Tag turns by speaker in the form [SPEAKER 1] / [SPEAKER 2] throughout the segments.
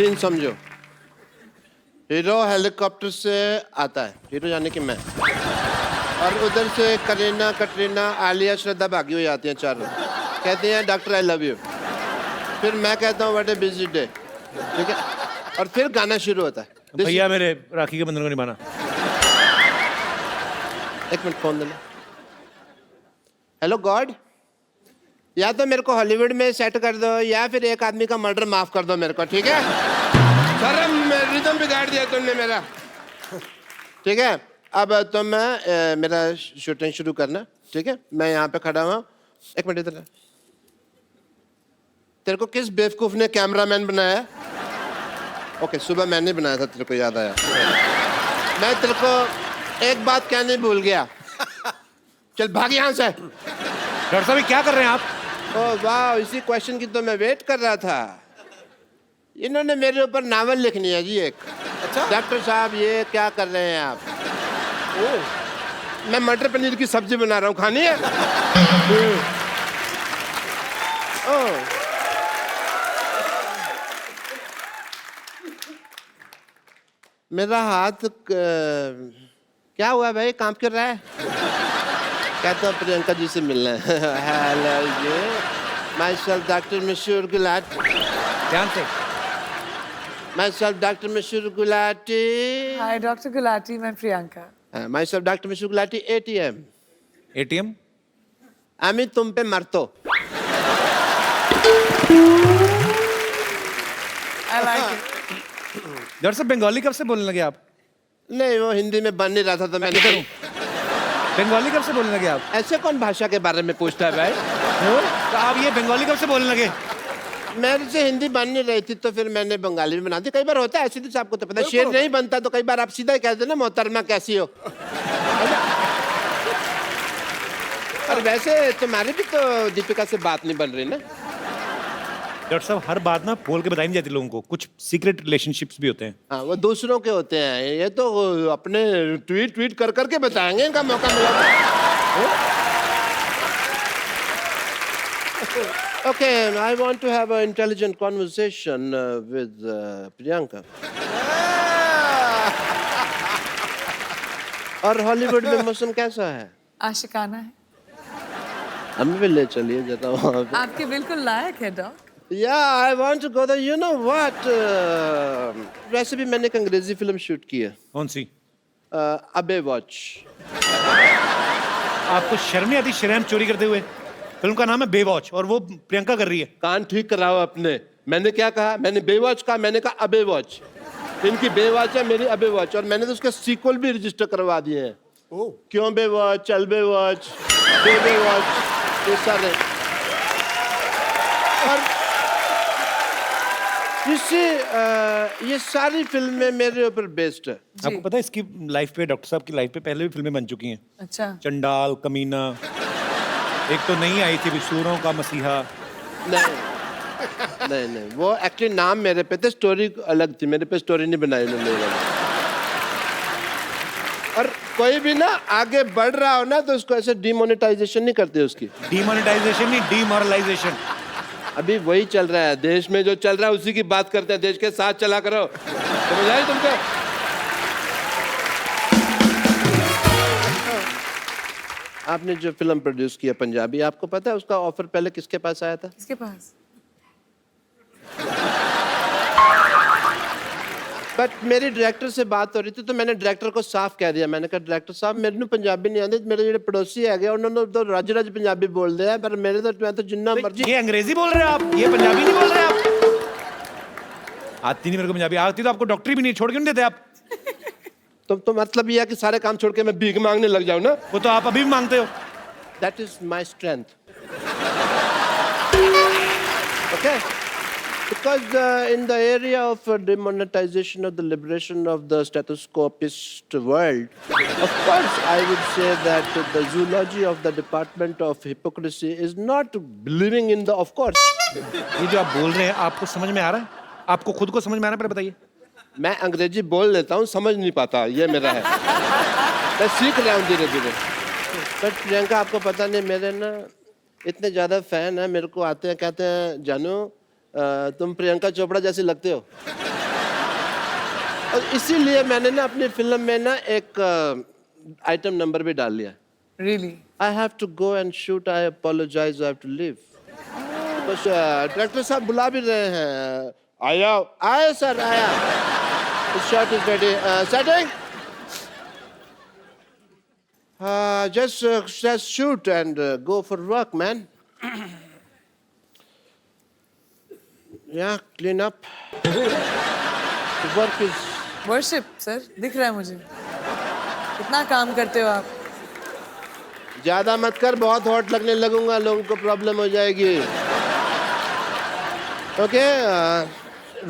[SPEAKER 1] Scene समझो। Hero helicopter से आता है, हीरो यानी कि मैं, और उधर से करीना, कटरीना, आलिया, श्रद्धा भागी हुई आती हैं चारों, कहती हैं डॉक्टर आई लव यू। फिर मैं कहता हूँ व्हाट ए बिजी डे, ठीक है, और फिर गाना शुरू होता है।
[SPEAKER 2] भैया मेरे राखी के बंधन को निभाना।
[SPEAKER 1] एक मिनट फोन देना। हेलो गॉड, या तो मेरे को हॉलीवुड में सेट कर दो या फिर एक आदमी का मर्डर माफ कर दो मेरे को, ठीक है? सर रिदम बिगाड़ दिया तुमने मेरा। ठीक है, अब तुम मेरा शूटिंग शुरू करना, ठीक है? मैं यहाँ पे खड़ा हुआ। एक मिनट इधर। तेरे को किस बेवकूफ ने कैमरामैन बनाया? ओके, सुबह मैंने बनाया था, तेरे को याद आया। मैं तेरे को एक बात कहने भूल गया। चल भाग यहाँ से।
[SPEAKER 2] डॉक्टर साहब क्या कर रहे हैं आप?
[SPEAKER 1] ओह वाह, इसी क्वेश्चन की तो मैं वेट कर रहा था। इन्होंने मेरे ऊपर नावल लिखनी है जी एक। अच्छा डॉक्टर साहब ये क्या कर रहे हैं आप? ओह, मैं मटर पनीर की सब्जी बना रहा हूँ, खानी है? ओह, मेरा हाथ क्या हुआ भाई, काम कर रहा है? कहता हूँ प्रियंका जी से मिलना है। Hello ji, myself doctor Mashhoor Gulati.
[SPEAKER 2] ध्यान से।
[SPEAKER 1] My self doctor Mashhoor Gulati.
[SPEAKER 3] Hi doctor Gulati, मैं Priyanka.
[SPEAKER 1] My self doctor Mashhoor Gulati ATM।
[SPEAKER 2] ATM?
[SPEAKER 1] अमी तुम पे मरतो।
[SPEAKER 3] I like it.
[SPEAKER 2] डॉक्टर साहब बंगाली कब से बोलने लगे आप?
[SPEAKER 1] नहीं, वो हिंदी में बन नहीं रहा था तो मैं
[SPEAKER 2] करूं? बंगाली कब से बोलने लगे आप?
[SPEAKER 1] ऐसे कौन भाषा के बारे में पूछता है भाई?
[SPEAKER 2] तो आप ये बंगाली कब से बोलने लगे?
[SPEAKER 1] मेरे से हिंदी बन नहीं रही थी तो फिर मैंने बंगाली में बना दी। कई बार होता है ऐसे, तो आपको तो पता है, शेर नहीं बनता तो कई बार आप सीधा ही कहते ना मोहतरमा कैसी हो। और वैसे तुम्हारी भी तो दीपिका से बात नहीं बन रही ना?
[SPEAKER 2] डॉक्टर साहब हर बात ना बोल के बताई नहीं जाती लोगों को, कुछ सीक्रेट रिलेशनशिप्स भी होते हैं।
[SPEAKER 1] हाँ, वो दूसरों के होते हैं, ये तो अपने ट्वीट कर करके बताएंगे, इनका मौका मिला। Okay, I want to have a intelligent conversation with Priyanka. और हॉलीवुड में मौसम कैसा है?
[SPEAKER 3] आशिकाना है।
[SPEAKER 1] हमें भी ले चलिए जरा वहाँ पे।
[SPEAKER 3] आपके बिल्कुल लायक है dock.
[SPEAKER 1] Yeah, I want to go there. You know what? वैसे भी मैंने एक अंग्रेजी फिल्म शूट की है।
[SPEAKER 2] कौन सी?
[SPEAKER 1] अबे वॉच।
[SPEAKER 2] आपको शर्म नहीं आती शर्म चोरी करते हुए? फिल्म का नाम है बेवॉच और वो प्रियंका कर रही है।
[SPEAKER 1] कान ठीक कराओ अपने। मैंने क्या कहा? मैंने बेवॉच कहा, मैंने कहा अबे वॉच। इनकी बेवॉच है, मेरी अबे वॉच, और मैंने तो उसका सीक्वल भी रजिस्टर करवा दिए हैं। क्यों बेवॉच, चल बेवॉच, बेवॉच, ये सारे। और ये सारी फिल्में मेरे ऊपर बेस्ड है।
[SPEAKER 2] आपको पता है इसकी लाइफ पे, डॉक्टर साहब की लाइफ पे पहले भी फिल्में बन चुकी हैं।
[SPEAKER 3] अच्छा।
[SPEAKER 2] चंडाल, कमीना, एक तो नई आई थी सूरों का मसीहा।
[SPEAKER 1] नहीं, वो एक्चुअली नाम मेरे पे थे, स्टोरी अलग थी, मेरे पे स्टोरी नहीं बनाई उन्होंने। और कोई भी ना आगे बढ़ रहा हो ना तो उसको ऐसे डिमोनेटाइजेशन नहीं करते उसकी।
[SPEAKER 2] डिमोनेटाइजेशन नहीं, डिमोरलाइजेशन।
[SPEAKER 1] अभी वही चल रहा है देश में, जो चल रहा है उसी की बात करते हैं। देश के साथ चला करो, समझ आई तुमको? आपने जो फिल्म प्रोड्यूस किया पंजाबी, आपको पता है उसका ऑफर पहले किसके पास आया था?
[SPEAKER 3] किसके पास?
[SPEAKER 1] बट मेरी डायरेक्टर से बात हो रही थी तो मैंने डायरेक्टर को साफ कह दिया। मैंने कहा डायरेक्टर साहब मेरे को पंजाबी नहीं आती, मेरे जो पड़ोसी है गए उन्होंने तो रज रज पंजाबी बोल दिया, पर मेरे तो मैं तो जिन्ना मर्जी।
[SPEAKER 2] ये अंग्रेजी बोल रहे हैं आप, ये पंजाबी नहीं बोल रहे आप? आती नहीं मेरे को पंजाबी, आती तो आपको डॉक्टरी भी नहीं छोड़ के नहीं देते आप।
[SPEAKER 1] तो मतलब ये है कि सारे काम छोड़ के मैं भीख मांगने लग जाऊं ना?
[SPEAKER 2] वो तो आप अभी भी मांगते हो।
[SPEAKER 1] That is my strength. Okay, because in the area of demonetization of the liberation of the stethoscopist world, of course I would say that the zoology of the department of hypocrisy is not believing in the, of course.
[SPEAKER 2] ये जो आप बोल रहे हैं आपको समझ में आ रहा है? आपको खुद को समझ में आ रहा है? पर बताइए।
[SPEAKER 1] मैं अंग्रेजी बोल लेता हूँ, समझ नहीं पाता, ये मेरा है। मैं सीख रहा हूँ धीरे धीरे। बट प्रियंका आपको पता नहीं, मेरे ना इतने ज़्यादा फैन है, मेरे को आते हैं कहते हैं जानू तुम प्रियंका चोपड़ा जैसी लगते हो। और इसीलिए मैंने ना अपनी फिल्म में ना एक आइटम नंबर भी डाल लिया.
[SPEAKER 3] Really?
[SPEAKER 1] I have to go and shoot. I apologize. I have to leave. बस डायरेक्टर साहब बुला भी रहे हैं. आया आया सर आया. The shot is ready. Setting. Just shoot and go for work, man. Yeah, clean up. The work is.
[SPEAKER 3] Worship, sir. दिख रहा है मुझे. कितना काम करते हो आप?
[SPEAKER 1] ज्यादा मत कर, बहुत हॉट लगने लगूंगा, लोगों को प्रॉब्लम हो जाएगी. Okay,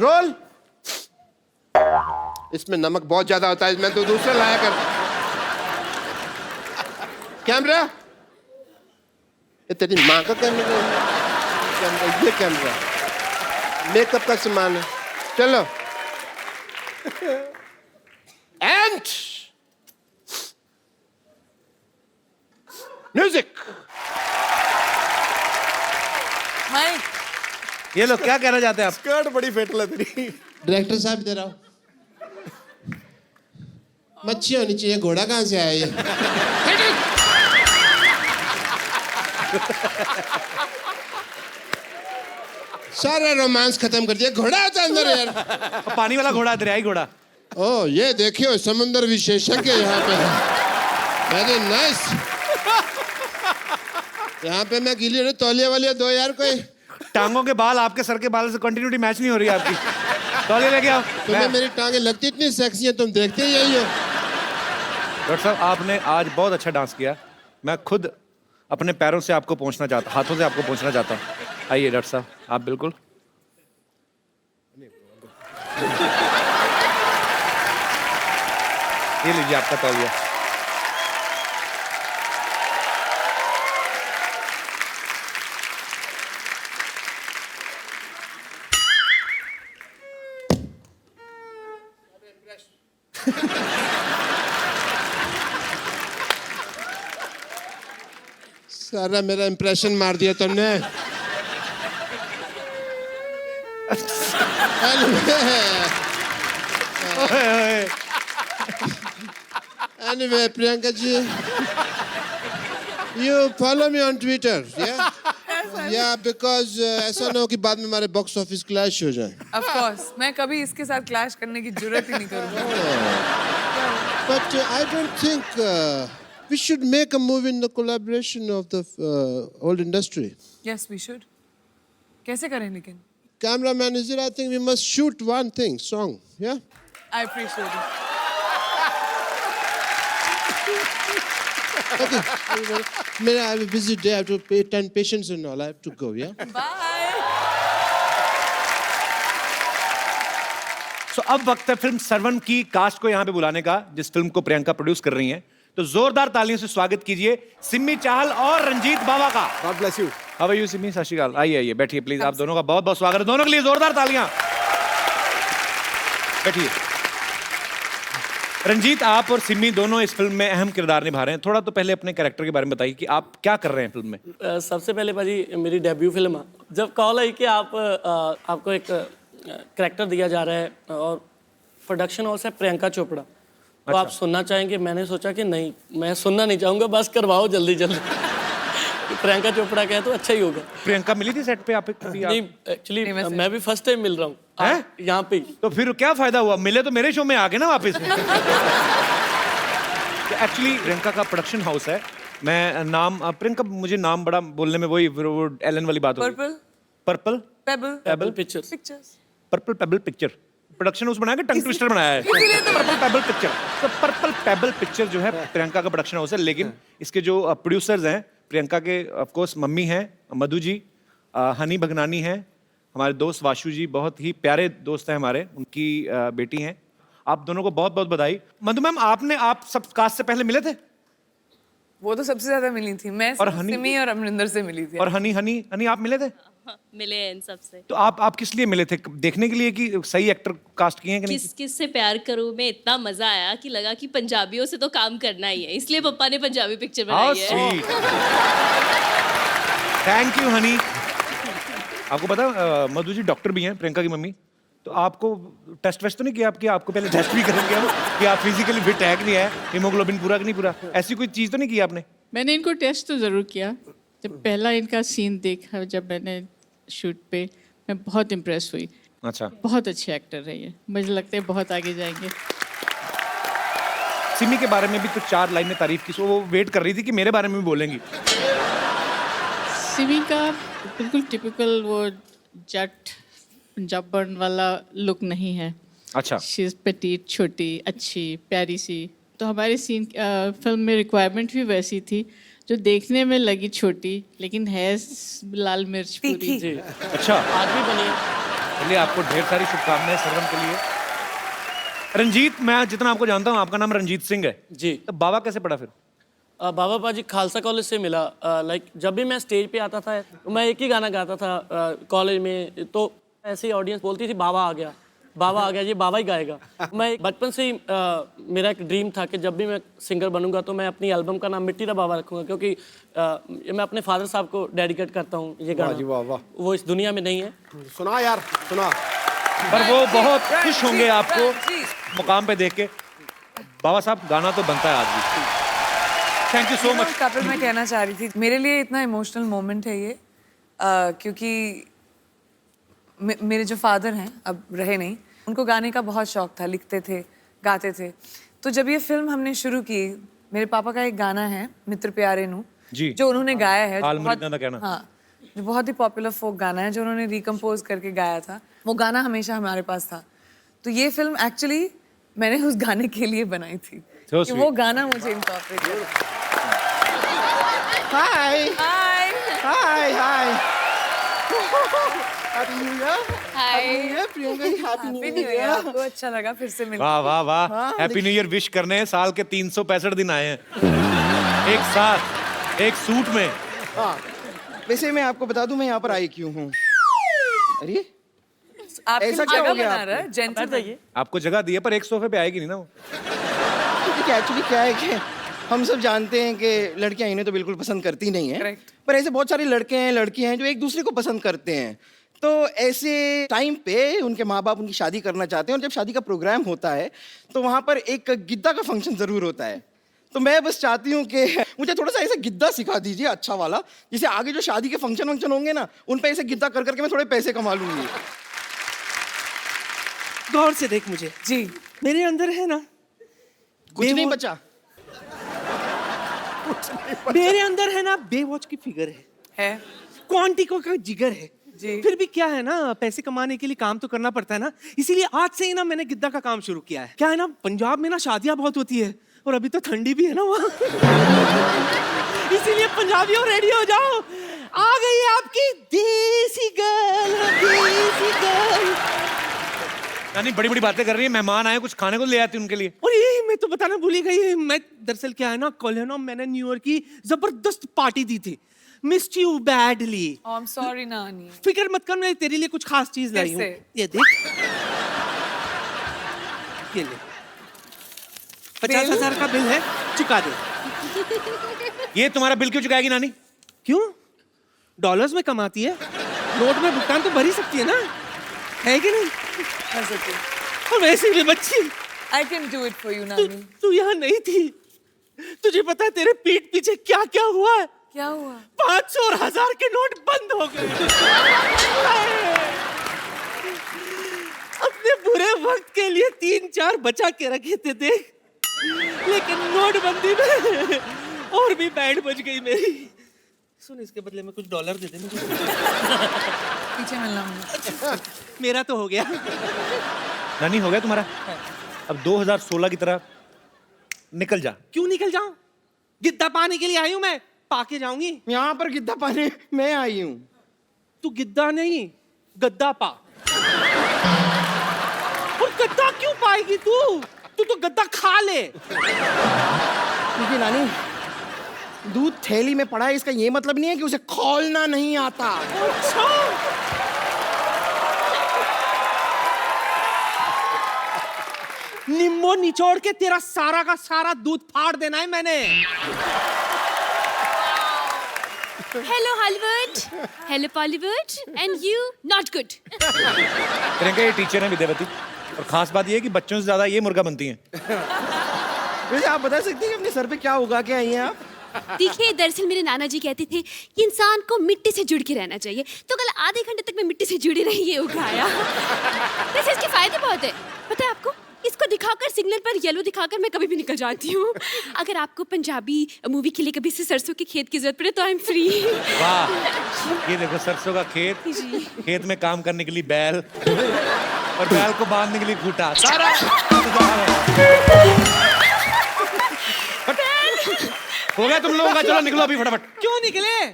[SPEAKER 1] role. इसमें नमक बहुत ज्यादा होता है, मैं तो दूसरा लाया कर. कैमरा. ये तेरी माँ का कैमरा. ये कैमरा मेकअप का सामान है. चलो. And music.
[SPEAKER 3] माइक.
[SPEAKER 2] ये लोग क्या कहना चाहते हैं आप?
[SPEAKER 4] स्कर्ट बड़ी फेटल है तेरी.
[SPEAKER 1] डायरेक्टर साहब इधर आओ. मच्छी होनी चाहिए, घोड़ा कहाँ से आया ये? सारा रोमांस खत्म कर दिया. घोड़ा होता है अंदर यार.
[SPEAKER 2] पानी वाला घोड़ा, दरियाई घोड़ा.
[SPEAKER 1] ओ ये देखियो, समुद्र विशेषज्ञ यहाँ पे है. Very nice. यहाँ पे मैं गीली हो तौलिया वाली दो यार. कोई
[SPEAKER 2] टांगों के बाल आपके सर के बाल से कंटिन्यूटी मैच नहीं हो रही है आपकी. तौलिया लेके आओ.
[SPEAKER 1] तुम्हें मेरी टांगे लगती इतनी सेक्सी है, तुम देखते ही यही हो.
[SPEAKER 2] डॉक्टर साहब, आपने आज बहुत अच्छा डांस किया. मैं खुद अपने पैरों से आपको पहुंचना चाहता, हाथों से आपको पहुंचना चाहता हूँ. आइए डॉक्टर साहब, आप बिल्कुल. ये लीजिए आपका तौलिया.
[SPEAKER 1] सारा मेरा इंप्रेशन मार दिया तुमने. Anyway, Priyanka ji, you follow me on Twitter, yeah? Yeah, because ऐसा ना हो कि बाद में हमारे बॉक्स ऑफिस क्लैश हो जाए.
[SPEAKER 3] Of course. मैं कभी इसके साथ क्लैश करने की जरूरत ही नहीं करूँगा.
[SPEAKER 1] But I don't think we should make a movie in the collaboration of the old industry.
[SPEAKER 3] Yes, we should. कैसे करें लेकिन?
[SPEAKER 1] Cameraman is there. I think we must shoot one thing, song, yeah?
[SPEAKER 3] I appreciate it.
[SPEAKER 1] Okay. I have a busy day. I have to attend patients and all. I have to go, yeah?
[SPEAKER 3] Bye.
[SPEAKER 2] So, अब वक्त है film servant की cast को यहाँ पे बुलाने का, जिस फिल्म को प्रियंका प्रोड्यूस कर रही हैं. तो जोरदार तालियों से स्वागत कीजिए सिम्मी चाहल और रंजीत बावा का.
[SPEAKER 4] God bless you.
[SPEAKER 2] How are you Simmi? Sat Shri अकाल. आइए आइए बैठिए प्लीज. आप दोनों का बहुत बहुत स्वागत है. दोनों के लिए जोरदार तालियां. बैठिए. रंजीत, आप और सिम्मी दोनों इस फिल्म में अहम किरदार निभा रहे हैं. थोड़ा तो पहले अपने कैरेक्टर के बारे में बताइए कि आप क्या कर रहे हैं फिल्म में.
[SPEAKER 5] सबसे पहले भाजी मेरी डेब्यू फिल्म है. जब कॉल आई कि आपको एक कैरेक्टर दिया जा रहा है और प्रोडक्शन हाउस है प्रियंका चोपड़ा, तो आप सुनना चाहेंगे. मैंने सोचा कि नहीं, मैं सुनना नहीं चाहूँगा, बस करवाओ जल्दी जल्दी. प्रियंका चोपड़ा कहे तो अच्छा ही होगा.
[SPEAKER 2] प्रियंका मिली थी सेट पे आप?
[SPEAKER 5] नहीं, एक्चुअली मैं भी फर्स्ट टाइम मिल रहा हूँ यहाँ पे.
[SPEAKER 2] तो फिर क्या फायदा हुआ? मिले तो मेरे शो में आके ना वापस. एक्चुअली प्रियंका का प्रोडक्शन हाउस है. मैं नाम प्रियंका, मुझे नाम बड़ा बोलने में वही वो एलन वाली बात होगी. Purple
[SPEAKER 5] payable pictures.
[SPEAKER 2] Purple payable picture production house बनाया कि टंग ट्विस्टर बनाया है? Purple payable picture. तो पर्पल पेबल पिक्चर जो है प्रियंका का प्रोडक्शन हाउस है. लेकिन इसके जो प्रोड्यूसर्स हैं प्रियंका के, ऑफ कोर्स मम्मी हैं मधु जी, हनी भगनानी हैं, हमारे दोस्त वाशु जी, बहुत ही प्यारे दोस्त हैं हमारे, उनकी बेटी हैं. आप दोनों को बहुत बहुत बधाई. मधु मैम, आप सब कास्ट से पहले मिले थे?
[SPEAKER 3] वो तो सबसे ज्यादा मिली थी. मैं
[SPEAKER 2] और हनी?
[SPEAKER 3] सिमी और अमरिंदर से मिली थी.
[SPEAKER 2] और हनी आप मिले थे?
[SPEAKER 6] मिले हैं इन सबसे.
[SPEAKER 2] तो आप किस लिए मिले थे? देखने के लिए कि सही एक्टर कास्ट किए हैं कि नहीं?
[SPEAKER 6] किस से प्यार करूं में इतना मजा आया कि लगा कि पंजाबियों से तो काम करना ही है, इसलिए पापा ने पंजाबी पिक्चर बनाई है.
[SPEAKER 2] Thank you Honey. आपको पता मधु जी डॉक्टर भी हैं, प्रियंका की मम्मी. तो आपको टेस्ट वेस्ट तो नहीं किया आपकी? आपको पहले टेस्ट भी करेंगे हम कि आप फिजिकली फिट है कि नहीं है, हीमोग्लोबिन पूरा कि नहीं पूरा, ऐसी कोई चीज़ तो नहीं की आपने?
[SPEAKER 4] मैंने इनको टेस्ट तो ज़रूर किया। जब पहला इनका सीन देखा जब मैंने शूट पे, मैं बहुत इम्प्रेस हुई।
[SPEAKER 2] अच्छा।
[SPEAKER 4] बहुत अच्छे एक्टर रहे हैं, मुझे लगता है बहुत आगे जाएंगे।
[SPEAKER 2] सिमी के बारे में भी तो 4 लाइनें तारीफ की, सो वो वेट कर रही थी कि मेरे बारे में भी बोलेंगी।
[SPEAKER 4] सिमी का बिल्कुल टिपिकल वो जट पंजाबन वाला लुक नहीं है।
[SPEAKER 2] अच्छा।
[SPEAKER 4] शी इज़ पेटीट, छोटी, अच्छी, प्यारी सी। तो हमारे सीन फिल्म में रिक्वायरमेंट भी वैसी थी, जो देखने में लगी छोटी लेकिन है लाल मिर्च पूरी।
[SPEAKER 5] जी
[SPEAKER 2] अच्छा,
[SPEAKER 5] आज भी बनी है।
[SPEAKER 2] चलिए आपको ढेर सारी शुभकामनाएं सर्वम के लिए। रंजीत, मैं जितना आपको जानता हूँ आपका नाम रंजीत सिंह है
[SPEAKER 5] जी।
[SPEAKER 2] तो बाबा कैसे पड़ा फिर?
[SPEAKER 5] बाबा पाजी खालसा कॉलेज से मिला। लाइक जब भी मैं स्टेज पे आता था मैं एक ही गाना गाता था कॉलेज में, तो ऐसी ऑडियंस बोलती थी बाबा आ गया, बाबा आ गया, ये बाबा ही गाएगा। मैं बचपन से ही मेरा एक ड्रीम था कि जब भी मैं सिंगर बनूंगा तो मैं अपनी एल्बम का नाम मिट्टी दा बाबा रखूंगा, क्योंकि मैं अपने फादर साहब को डेडिकेट करता हूँ ये गाना।
[SPEAKER 1] वाह वाह।
[SPEAKER 5] वो इस दुनिया में नहीं है।
[SPEAKER 1] सुना यार, सुना।
[SPEAKER 2] पर वो बहुत खुश होंगे आपको मुकाम पे देख के। बाबा साहब, गाना तो बनता है आज भी। Thank you so much.
[SPEAKER 3] Kapil, मैं कहना चाह रही थी, मेरे लिए इतना इमोशनल मोमेंट है ये, क्योंकि मेरे जो फादर हैं अब रहे नहीं, उनको गाने का बहुत शौक था, लिखते थे, गाते थे। तो जब ये फिल्म हमने शुरू की, मेरे पापा का एक गाना है मित्र प्यारे नू
[SPEAKER 2] जी,
[SPEAKER 3] जो उन्होंने गाया है,
[SPEAKER 2] हाल
[SPEAKER 3] बहुत-
[SPEAKER 2] मरीदा दा कहना।
[SPEAKER 3] हाँ, जो बहुत ही पॉपुलर फोक गाना है, जो उन्होंने रिकम्पोज करके गाया था। वो गाना हमेशा हमारे पास था। तो ये फिल्म एक्चुअली मैंने उस गाने के लिए बनाई थी
[SPEAKER 2] So
[SPEAKER 3] कि वो गाना मुझे इनकॉर्पोरेट करना।
[SPEAKER 1] Hi
[SPEAKER 3] hi
[SPEAKER 1] hi hi, happy new year. Hi Priyanka ji, happy
[SPEAKER 3] happy
[SPEAKER 1] new
[SPEAKER 3] new year.
[SPEAKER 1] Year.
[SPEAKER 3] आपको अच्छा लगा फिर से मिलकर?
[SPEAKER 2] वाह वाह वाह, हैप्पी न्यू ईयर विश करने साल के 365 दिन आए हैं एक साथ एक सूट में।
[SPEAKER 7] हाँ, वैसे मैं आपको बता दूं मैं यहाँ पर आई क्यों हूँ। अरे
[SPEAKER 3] आपके
[SPEAKER 7] ऐसा
[SPEAKER 3] लिए
[SPEAKER 7] क्या हो
[SPEAKER 3] जगह
[SPEAKER 7] गया
[SPEAKER 3] बना रहा है, जेंटलमैन।
[SPEAKER 5] बताइए।
[SPEAKER 2] आपको जगह दी है पर एक सोफे पे आएगी नहीं ना वो।
[SPEAKER 7] एक्चुअली क्या है कि हम सब जानते हैं कि लड़कियां इन्हें तो बिल्कुल पसंद करती नहीं है,
[SPEAKER 3] Correct.
[SPEAKER 7] पर ऐसे बहुत सारे लड़के हैं, लड़कियां हैं जो एक दूसरे को पसंद करते हैं। तो ऐसे टाइम पे उनके माँ बाप उनकी शादी करना चाहते हैं, और जब शादी का प्रोग्राम होता है तो वहाँ पर एक गिद्दा का फंक्शन ज़रूर होता है। तो मैं बस चाहती हूँ कि मुझे थोड़ा सा ऐसा गिद्दा सिखा दीजिए अच्छा वाला, जिसे आगे जो शादी के फंक्शन वंक्शन होंगे ना, उन पे ऐसे गिद्दा कर करके मैं थोड़े पैसे कमा लूंगी।
[SPEAKER 8] गौर से देख मुझे,
[SPEAKER 3] जी,
[SPEAKER 8] मेरे अंदर है ना
[SPEAKER 7] कुछ नहीं बचा।
[SPEAKER 8] मेरे अंदर है ना बेवॉच की फिगर है क्वांटिको का जिगर है
[SPEAKER 3] जी।
[SPEAKER 8] फिर भी क्या है ना, पैसे कमाने के लिए काम तो करना पड़ता है ना, इसीलिए आज से ही ना मैंने गिद्दा का काम शुरू किया है। क्या है ना, पंजाब में ना शादियां बहुत होती है और अभी तो ठंडी भी है ना वहाँ इसीलिए पंजाबियों रेडी हो जाओ, आ गई है आपकी देसी गर्ल, देसी गर्ल।
[SPEAKER 2] यानी बड़ी बड़ी बातें कर रही है, मेहमान आए कुछ खाने को ले आती उनके लिए।
[SPEAKER 8] और ये मैं तो बताना भूल ही गई, मैं दरअसल क्या है ना, कल है ना मैंने न्यू ईयर की जबरदस्त पार्टी दी थी, missed you badly.
[SPEAKER 3] I am sorry नानी।
[SPEAKER 8] फिक्र मत कर, मैं तेरे लिए कुछ खास चीज लाई हूँ।
[SPEAKER 3] कैसे?
[SPEAKER 8] ये देख, ये ले 50,000 का बिल है, चुका दे।
[SPEAKER 2] ये तुम्हारा बिल क्यों चुकाएगी नानी?
[SPEAKER 8] क्यों? डॉलर्स में कमाती है, नोट में भुगतान तो भर ही सकती है ना, है कि नहीं? और वैसे भी बच्ची,
[SPEAKER 3] I can do it for you,
[SPEAKER 8] तू
[SPEAKER 3] नानी।
[SPEAKER 8] तू यहाँ नहीं थी, तुझे पता है तेरे पीठ पीछे क्या क्या हुआ है?
[SPEAKER 3] क्या हुआ?
[SPEAKER 8] 500 और 1000 के नोट बंद हो गए। अपने बुरे वक्त के लिए 3-4 बचा के रखे थे देख, लेकिन नोटबंदी में और भी बैंड बज गई मेरी। सुन, इसके बदले में कुछ डॉलर दे दे मुझे।
[SPEAKER 3] पीछे मिलना मुझे।
[SPEAKER 8] मेरा तो हो गया।
[SPEAKER 2] नानी हो गया तुम्हारा? अब 2016 की तरह निकल जा।
[SPEAKER 8] क्यों निकल जाऊं? गिद्दा पाने के लिए आई हूं मैं, पाके जाऊंगी।
[SPEAKER 7] यहाँ पर गिद्दा पाने मैं आई हूँ।
[SPEAKER 8] तू गिद्दा नहीं, गद्दा पा। और गद्दा क्यों पाएगी तू? तू तो गद्दा खा ले।
[SPEAKER 7] क्योंकि नानी, दूध थैली में पड़ा है, इसका ये मतलब नहीं है कि उसे खोलना नहीं आता।
[SPEAKER 8] अच्छा, निम्बो निचोड़ के तेरा सारा का सारा दूध फाड़ देना है मैंने।
[SPEAKER 6] Hello Hollywood, hello Bollywood, and you not good.
[SPEAKER 2] Priyanka ये टीचर है विद्यावती, और खास बात ये है कि बच्चों से ज्यादा ये मुर्गा बनती हैं।
[SPEAKER 7] वैसे आप बता सकते हैं कि अपने सर पे क्या उगा के आई हैं आप?
[SPEAKER 6] देखिए, दरअसल मेरे नाना जी कहते थे कि इंसान को मिट्टी से जुड़ के रहना चाहिए, तो कल आधे घंटे तक मैं मिट्टी से जुड़ी रही, ये उगाया। वैसे इसके फायदे बहुत है, पता है आपको? इसको दिखाकर, सिग्नल पर येलो दिखाकर मैं कभी भी निकल जाती हूँ। अगर आपको पंजाबी मूवी के लिए कभी से सरसों के खेत की जरूरत पड़े तो आई एम फ्री।
[SPEAKER 2] वाह, ये देखो सरसों का खेत, खेत में काम करने के लिए बैल, और बैल को बांधने के लिए खूंटा, सारा हो गया तुम लोगों का। चलो निकलो अभी फटाफट।
[SPEAKER 8] क्यों निकले?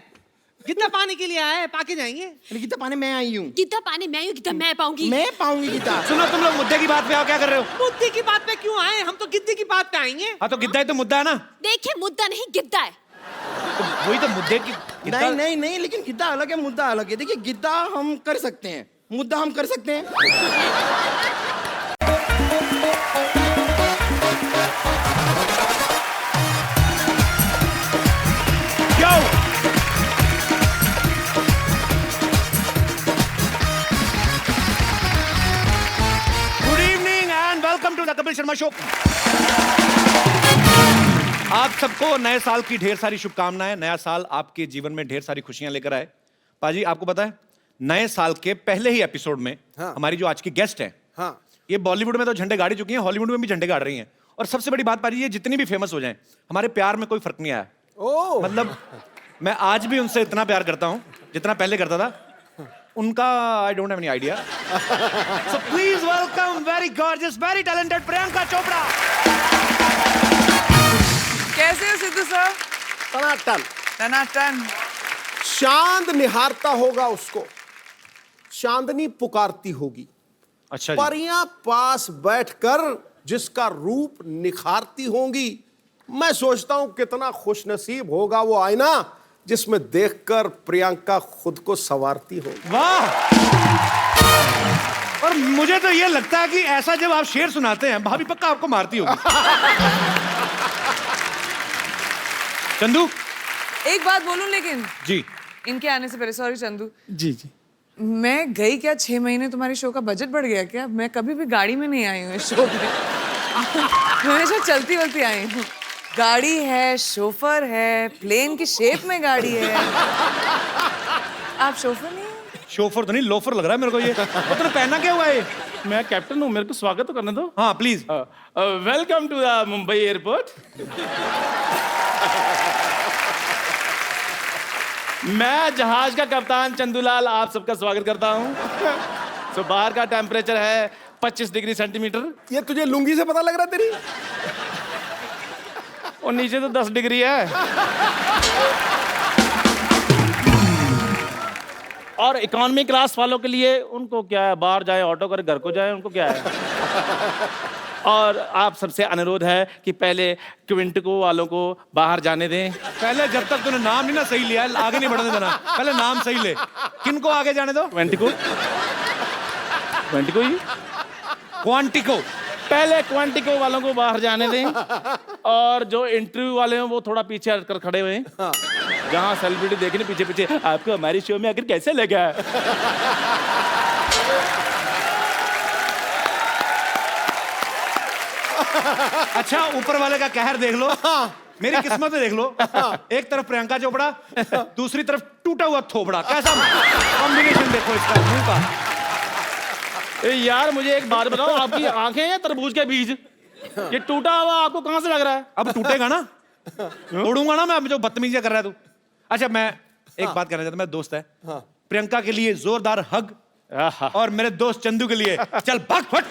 [SPEAKER 8] कितना पानी के लिए आए हैं, पाके जाएंगे।
[SPEAKER 7] गीता पाने मैं आई हूँ।
[SPEAKER 6] गीता पाने मैं हूँ, गीता मैं पाऊंगी।
[SPEAKER 7] मैं पाऊंगी गीता।
[SPEAKER 2] सुनो तुम लोग मुद्दे की बात पे आओ, क्या कर रहे हो?
[SPEAKER 8] मुद्दे की बात पे क्यों आए? हम तो गिद्दी की बात पे आएंगे।
[SPEAKER 2] हाँ तो गिद्दा ही तो मुद्दा है ना।
[SPEAKER 6] देखिए, मुद्दा नहीं गिद्दा है।
[SPEAKER 2] तो वही तो मुद्दे की
[SPEAKER 7] नहीं नहीं नहीं, लेकिन गिद्दा अलग है, मुद्दा अलग है। देखिए गिद्दा हम कर सकते हैं, मुद्दा हम कर सकते हैं।
[SPEAKER 2] Good evening and welcome to the Kapil Sharma show. आप सबको नए साल की ढेर सारी शुभकामनाएं। नया साल आपके जीवन में ढेर सारी खुशियां लेकर आए। पाजी आपको पता है, नए साल के पहले ही एपिसोड में हमारी जो आज की गेस्ट हैं, ये बॉलीवुड में तो झंडे गाड़ी चुकी हैं, हॉलीवुड में भी झंडे गाड़ रही हैं। और सबसे बड़ी बात पाजी, ये जितनी भी फेमस हो जाएं, हमारे प्यार में कोई फर्क नहीं आया। मतलब मैं आज भी उनसे इतना प्यार करता हूं जितना पहले करता था। उनका I don't have any idea. So please welcome very gorgeous, very talented Priyanka Chopra.
[SPEAKER 3] कैसे हो सिद्धू सर?
[SPEAKER 9] टनाटन।
[SPEAKER 3] टनाटन।
[SPEAKER 9] चांद निहारता होगा उसको, चांदनी पुकारती होगी।
[SPEAKER 2] अच्छा जी।
[SPEAKER 9] परियां पास बैठकर जिसका रूप निखारती होंगी। मैं सोचता हूं कितना खुशनसीब होगा वो आईना जिसमें देखकर प्रियंका खुद को संवारती होगी।
[SPEAKER 2] वाह। और मुझे तो ये लगता है कि ऐसा जब आप शेर सुनाते हैं, भाभी पक्का आपको मारती होगी। चंदू,
[SPEAKER 3] एक बात बोलूं लेकिन
[SPEAKER 2] जी
[SPEAKER 3] इनके आने से पहले, सॉरी चंदू,
[SPEAKER 8] जी जी।
[SPEAKER 3] मैं गई क्या 6 महीने, तुम्हारे शो का बजट बढ़ गया क्या? मैं कभी भी गाड़ी में नहीं आई हूँ इस शो में। मैं हमेशा चलती वलती आई हूँ। गाड़ी है, शोफर है, प्लेन की शेप में गाड़ी है। आप शोफर नहीं हैं?
[SPEAKER 2] शोफर तो नहीं, लोफर लग रहा है मेरे को ये। तो तूने पहना क्या हुआ है?
[SPEAKER 10] मैं कैप्टन हूँ, मेरे को स्वागत तो करने दो।
[SPEAKER 2] हाँ please.
[SPEAKER 10] Welcome to the Mumbai airport. मैं जहाज का कप्तान चंदूलाल आप सबका स्वागत करता हूँ। तो बाहर का टेम्परेचर है 25 डिग्री सेंटीमीटर,
[SPEAKER 9] ये तुझे लुंगी से पता लग रहा तेरी?
[SPEAKER 10] और नीचे तो 10 डिग्री है। और इकोनॉमी क्लास वालों के लिए, उनको क्या है, बाहर जाए ऑटो करे, घर को जाए, उनको क्या है। और आप सबसे अनुरोध है कि पहले क्विंटिको वालों को बाहर जाने दें।
[SPEAKER 2] पहले जब तक तूने नाम नहीं ना सही लिया, आगे नहीं बढ़ने देना। पहले नाम सही ले। किनको आगे जाने दो?
[SPEAKER 10] क्विंटिको, क्विंटिको ही,
[SPEAKER 2] क्वांटिको।
[SPEAKER 10] पहले क्वांटिको वालों को बाहर जाने दें। और जो इंटरव्यू वाले हैं वो थोड़ा पीछे हटकर खड़े हुए हैं। जहाँ सेलिब्रिटी देखने पीछे पीछे, आपको हमारी शो में आखिर कैसे लगा?
[SPEAKER 2] अच्छा, ऊपर वाले का कहर देख लो, मेरी किस्मत में देख लो। एक तरफ प्रियंका चोपड़ा, दूसरी तरफ टूटा हुआ थोबड़ा। कैसा कॉम्बिनेशन देखो इसका मुंह का।
[SPEAKER 10] यार मुझे एक बात बताओ, आपकी आंखें हैं तरबूज के बीज? ये टूटा हुआ आपको कहाँ से लग रहा है?
[SPEAKER 2] अब टूटेगा ना, तोड़ूंगा ना मैं। अब जो बदतमीजियां कर रहा है तू। अच्छा, मैं एक बात कहना चाहता हूं, मेरा दोस्त है, प्रियंका के लिए जोरदार हग, और मेरे दोस्त चंदू के लिए चल भाग फट।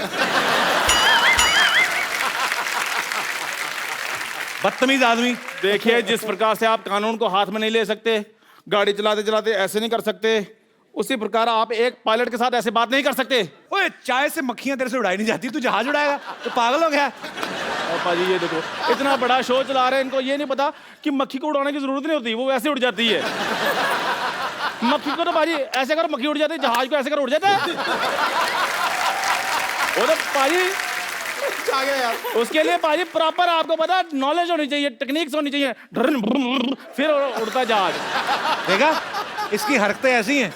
[SPEAKER 2] बदतमीज आदमी।
[SPEAKER 10] देखिए, जिस प्रकार से आप कानून को हाथ में नहीं ले सकते, गाड़ी चलाते चलाते ऐसे नहीं कर सकते, उसी प्रकार आप एक पायलट के साथ ऐसे बात नहीं कर सकते।
[SPEAKER 2] ओए, चाय से मक्खियां तेरे से उड़ाई नहीं जाती, तू जहाज उड़ाएगा? तो पागल हो गया।
[SPEAKER 10] पाजी ये देखो, इतना बड़ा शो चला रहे हैं, इनको ये नहीं पता कि मक्खी को उड़ाने की जरूरत नहीं होती, वो वैसे उड़ जाती है। मक्खी को तो पाजी ऐसे कर मक्खी उड़ जाती है, जहाज को ऐसे कर उड़ जाता है। वो तो पाजी
[SPEAKER 9] आ गया यार।
[SPEAKER 10] उसके लिए पाजी प्रॉपर आपको पता नॉलेज होनी चाहिए, टेक्निक्स होनी चाहिए, फिर उड़ता जहाज।
[SPEAKER 2] देखा, इसकी हरकतें ऐसी हैं।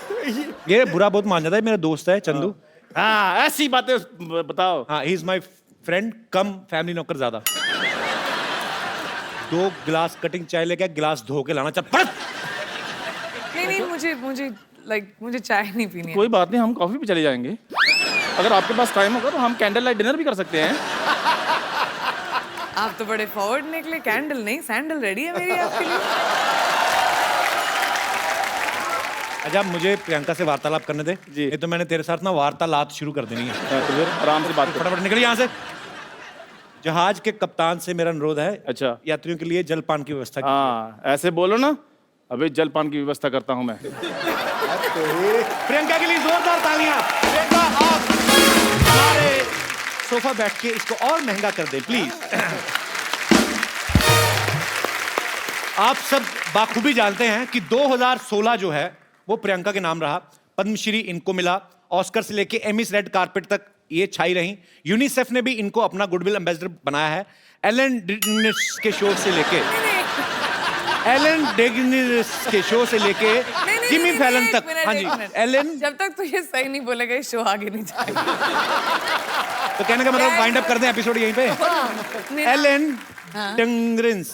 [SPEAKER 2] ये बुरा बहुत मान जाता है, मेरा दोस्त है चंदू।
[SPEAKER 10] हाँ ऐसी बातें बताओ।
[SPEAKER 2] हाँ, he is my friend come family नौकर ज्यादा। 2 गिलास कटिंग चाय लेके गिलास धो के लाना, चल पड़।
[SPEAKER 3] नहीं मुझे मुझे चाय नहीं पीनी है।
[SPEAKER 10] कोई बात नहीं, हम कॉफी पे चले जाएंगे। अगर आपके पास टाइम होगा तो हम कैंडल लाइट डिनर भी कर सकते हैं।
[SPEAKER 3] आप तो बड़े फॉरवर्ड निकले। कैंडल नहीं, सैंडल रेडी है मेरी आपके लिए।
[SPEAKER 2] अच्छा, मुझे प्रियंका से वार्तालाप करने दे
[SPEAKER 10] जी।
[SPEAKER 2] ये तो मैंने तेरे साथ ना वार्तालाप शुरू कर देनी है।
[SPEAKER 10] तो फिर आराम से बात करो।
[SPEAKER 2] फटाफट निकल यहाँ से। जहाज के कप्तान से मेरा अनुरोध है,
[SPEAKER 10] अच्छा।
[SPEAKER 2] यात्रियों के लिए जलपान की व्यवस्था की।
[SPEAKER 10] हाँ ऐसे बोलो ना, अभी जलपान की व्यवस्था करता हूँ मैं।
[SPEAKER 2] प्रियंका के लिए जोरदार तालियां। प्रियंका, आप हमारे सोफा बैठ के इसको और महंगा कर दे प्लीज। आप सब बाखूबी जानते हैं कि 2016 जो है वो प्रियंका के नाम रहा। पद्मश्री इनको मिला, ऑस्कर से लेके एमिस रेड कारपेट तक ये छाई रही। यूनिसेफ ने भी इनको अपना गुडविल एम्बेसडर बनाया है। एलन डेगेनिस के शो से लेके जिमी फैलन तक। हाँ जी, एलन।
[SPEAKER 3] जब तक तो ये सही नहीं बोलेगा, ये शो आगे नहीं जाएगा।
[SPEAKER 2] तो कहने का मतलब वाइंड अप कर दें एपिसोड यहीं पे। Ellen DeGeneres.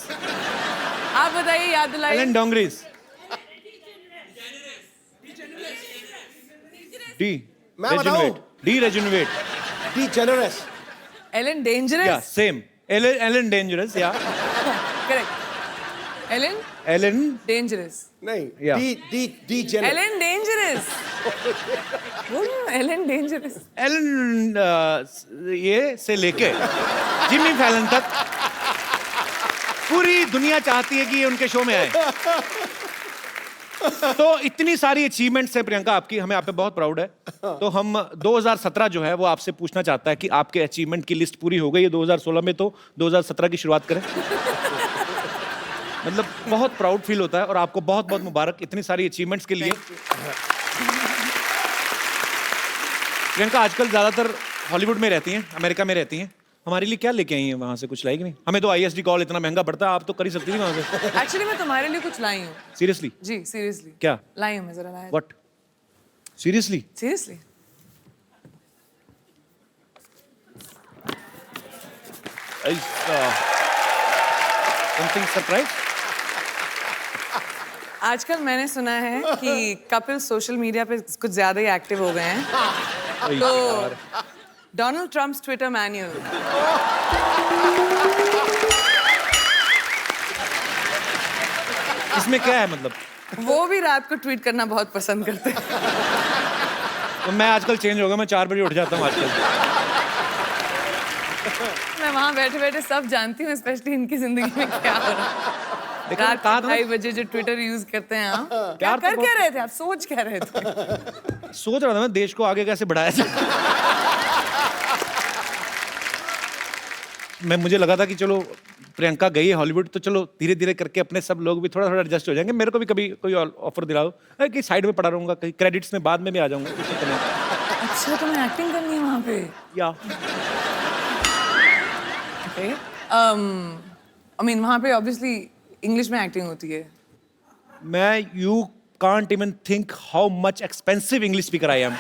[SPEAKER 3] आप बताइए, याद दिलाइए।
[SPEAKER 2] Ellen DeGeneres. डी
[SPEAKER 9] मैं बताऊं?
[SPEAKER 2] D rejuvenate.
[SPEAKER 9] D generous.
[SPEAKER 3] Ellen
[SPEAKER 2] या
[SPEAKER 3] डेंजरस।
[SPEAKER 2] सेम। Ellen dangerous. या
[SPEAKER 3] करेक्ट। Ellen dangerous.
[SPEAKER 9] नहीं,
[SPEAKER 2] या।
[SPEAKER 9] D generous.
[SPEAKER 3] Ellen dangerous. Ellen dangerous.
[SPEAKER 2] Ellen ये से लेके जिमी फैलन तक पूरी दुनिया चाहती है कि ये उनके शो में आए। तो इतनी सारी अचीवमेंट्स है प्रियंका आपकी, हमें आप पे बहुत प्राउड है। तो हम 2017 जो है वो आपसे पूछना चाहता है कि आपके अचीवमेंट की लिस्ट पूरी हो गई है 2016 में, तो 2017 की शुरुआत करें। मतलब बहुत प्राउड फील होता है और आपको बहुत बहुत मुबारक इतनी सारी अचीवमेंट्स के लिए। प्रियंका आजकल ज्यादातर हॉलीवुड में रहती हैं, अमेरिका में रहती हैं। हमारे लिए क्या लेके आई हैं वहां से? कुछ लाई कि नहीं? हमें तो ISD कॉल इतना महंगा पड़ता है, आप तो कर ही सकती थी वहां से।
[SPEAKER 3] एक्चुअली मैं तुम्हारे लिए कुछ लाई हूँ।
[SPEAKER 2] सीरियसली?
[SPEAKER 3] जी सीरियसली।
[SPEAKER 2] क्या
[SPEAKER 3] लाई हूँ मैं? जरा लाया।
[SPEAKER 2] What? Seriously?
[SPEAKER 3] Seriously.
[SPEAKER 2] Something surprise?
[SPEAKER 3] आजकल मैंने सुना है कि कपिल सोशल मीडिया पे कुछ ज्यादा ही एक्टिव हो गए हैं। तो डोनाल्ड ट्रम्प्स ट्विटर मैन्युअल।
[SPEAKER 2] इसमें क्या है मतलब?
[SPEAKER 3] वो भी रात को ट्वीट करना बहुत पसंद करते हैं।
[SPEAKER 2] तो मैं आजकल चेंज हो गया, मैं 4 बजे उठ जाता हूँ आजकल।
[SPEAKER 3] मैं वहाँ बैठे बैठे सब जानती हूँ, स्पेशली इनकी जिंदगी में क्या हो रहा है। रात
[SPEAKER 2] कहा था
[SPEAKER 3] 2:30 बजे जो ट्विटर यूज करते हैं आप, क्या कर क्या रहे थे आप? सोच क्या रहे थे?
[SPEAKER 2] सोच रहा था मैं देश को आगे कैसे बढ़ाया जाए। मुझे लगा था कि चलो प्रियंका गई है हॉलीवुड, तो चलो धीरे धीरे करके अपने सब लोग भी थोड़ा थोड़ा एडजस्ट हो जाएंगे। मेरे को भी कभी कोई ऑफर दिला दो कि साइड में पड़ा रहूंगा, कहीं क्रेडिट्स में बाद में भी आ जाऊंगा।
[SPEAKER 3] अच्छा, तुम्हें एक्टिंग करनी है वहाँ पे?
[SPEAKER 2] या
[SPEAKER 3] आई मीन वहाँ पे ऑब्वियसली इंग्लिश में एक्टिंग होती है।
[SPEAKER 2] मैं you can't even think how much expensive English speaker I am.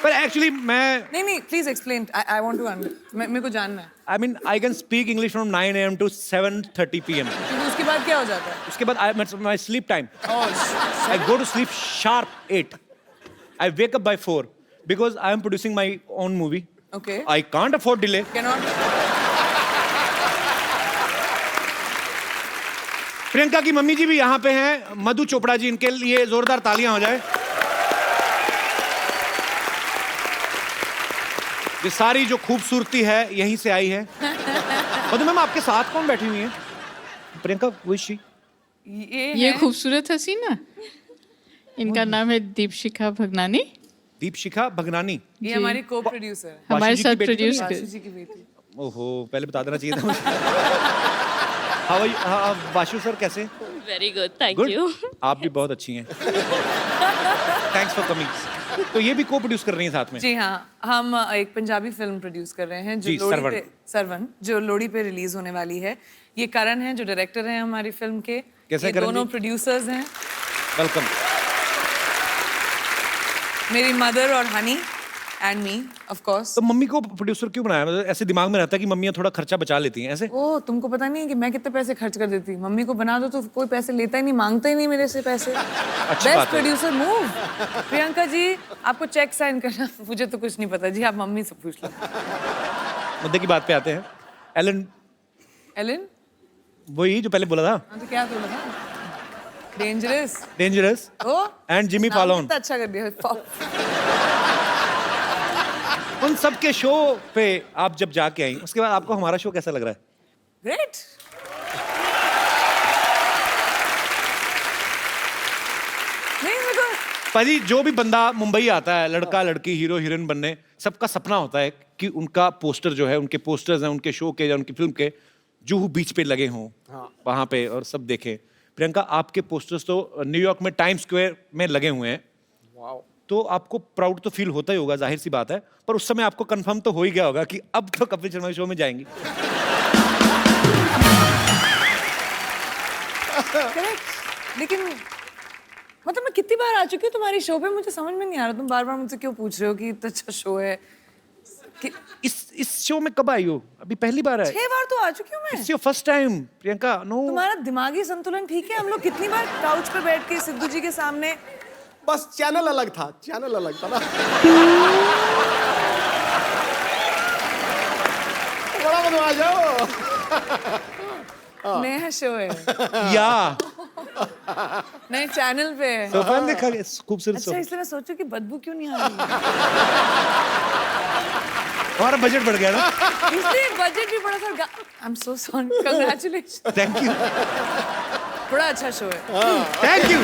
[SPEAKER 2] पर एक्चुअली मैं
[SPEAKER 3] नहीं please explain. I want to मेरे को जानना है।
[SPEAKER 2] I mean I can speak English from 9 AM to 7:30 PM।
[SPEAKER 3] उसके बाद क्या हो जाता है?
[SPEAKER 2] उसके बाद my sleep time, I go to sleep sharp 8। I wake up by 4 because I am producing my own movie.
[SPEAKER 3] Okay.
[SPEAKER 2] I can't afford delay. Priyanka की mummy जी भी यहाँ पे हैं, मधु चोपड़ा जी, इनके लिए जोरदार तालियां हो जाए। ये सारी जो खूबसूरती है यहीं से आई है। मधु मैम, आपके साथ कौन बैठी हुई है? प्रियंका, वो शी?
[SPEAKER 4] ये खूबसूरत हसीना, इनका नाम है दीपशिखा भगनानी।
[SPEAKER 2] दीपशिखा भगनानी?
[SPEAKER 3] ये हमारी को प्रोड्यूसर है,
[SPEAKER 4] हमारे साथ प्रोड्यूस
[SPEAKER 3] वाशु जी की बेटी।
[SPEAKER 2] ओहो, पहले बता देना चाहिए था। हाँ, वाशु सर कैसे?
[SPEAKER 6] Very good, thank
[SPEAKER 2] Good?
[SPEAKER 6] You.
[SPEAKER 2] आप भी बहुत अच्छी हैं। Thanks for coming. तो ये भी को प्रोड्यूस कर रही हैं साथ में?
[SPEAKER 3] जी हाँ, हम एक पंजाबी फिल्म प्रोड्यूस कर रहे हैं जो
[SPEAKER 2] जी,
[SPEAKER 3] लोड़ी
[SPEAKER 2] सरवन।
[SPEAKER 3] पे सरवन जो लोड़ी पे रिलीज होने वाली है। ये करण हैं जो डायरेक्टर हैं हमारी फिल्म के।
[SPEAKER 2] कैसे
[SPEAKER 3] ये
[SPEAKER 2] करण
[SPEAKER 3] दोनों
[SPEAKER 2] जी?
[SPEAKER 3] प्रोड्यूसर्स हैं,
[SPEAKER 2] वेलकम।
[SPEAKER 3] मेरी मदर और honey and me of course.
[SPEAKER 2] तो मम्मी को प्रोड्यूसर क्यों बनाया? मतलब ऐसे दिमाग में रहता है कि मम्मियाँ थोड़ा खर्चा बचा लेती हैं ऐसे?
[SPEAKER 3] ओ, तुमको पता नहीं है कि मैं कितने पैसे खर्च कर देती। मम्मी को बना दो तो कोई पैसे लेता ही नहीं, मांगता ही नहीं मेरे से पैसे।
[SPEAKER 2] बात
[SPEAKER 3] बेस्ट
[SPEAKER 2] है।
[SPEAKER 3] Producer move. प्रियंका जी आपको चेक साइन करना, मुझे तो कुछ नहीं पता जी, आप मम्मी से पूछ लो।
[SPEAKER 2] मुद्दे की बात पे आते हैं। एलन,
[SPEAKER 3] एलन
[SPEAKER 2] वही जो पहले बोला था,
[SPEAKER 3] हाँ तो क्या बोला था? Dangerous.
[SPEAKER 2] Dangerous
[SPEAKER 3] oh
[SPEAKER 2] and Jimmy
[SPEAKER 3] नाम
[SPEAKER 2] फॉलोन।
[SPEAKER 3] कितना अच्छा कर दिया।
[SPEAKER 2] उन सब के शो पे आप जब जाके आई, उसके बाद आपको हमारा शो कैसा लग रहा है?
[SPEAKER 3] ग्रेट। नहीं मेरे को
[SPEAKER 2] पाजी, जो भी बंदा मुंबई आता है, लड़का लड़की, हीरो हीरोइन बनने, सबका सपना होता है कि उनका पोस्टर जो है, उनके पोस्टर्स हैं उनके शो के या उनकी फिल्म के, जुहू बीच पे लगे हों वहां पे और सब देखें। प्रियंका, आपके पोस्टर्स तो न्यूयॉर्क में टाइम स्क्वायर में लगे हुए हैं। तो आपको प्राउड तो फील होता ही होगा, जाहिर सी बात है, पर उस समय आपको कंफर्म तो हो ही गया होगा कि अब तो कपिल शर्मा शो में जाएंगी।
[SPEAKER 3] करेक्ट। लेकिन मतलब मैं कितनी बार आ चुकी हूँ तुम्हारी शो पे, मुझे समझ में नहीं आ रहा तुम बार बार मुझसे क्यों पूछ रहे हो कि इतना अच्छा शो है।
[SPEAKER 2] इस शो में कब आई हो? अभी पहली बार है?
[SPEAKER 3] 6 बार तो आ चुकी हूँ मैं।
[SPEAKER 2] It's your first time Priyanka. No,
[SPEAKER 3] तुम्हारा दिमागी संतुलन ठीक है? हम लोग कितनी बार काउच पे बैठ के सिद्धू जी के सामने।
[SPEAKER 9] बस चैनल अलग था, चैनल अलग था ना। बड़ा बदमाश हो।
[SPEAKER 3] नया शो है
[SPEAKER 2] या
[SPEAKER 3] नए चैनल पे है।
[SPEAKER 2] तो फैन देखा खूबसूरत
[SPEAKER 3] अच्छा,
[SPEAKER 2] शो।
[SPEAKER 3] इसलिए मैं सोचू कि बदबू क्यों नहीं आ रही।
[SPEAKER 2] हमारा बजट बढ़ गया ना।
[SPEAKER 3] इसलिए बजट भी बड़ा था। I am so sorry, congratulation.
[SPEAKER 2] Thank you,
[SPEAKER 3] बड़ा अच्छा शो है।
[SPEAKER 2] Thank you.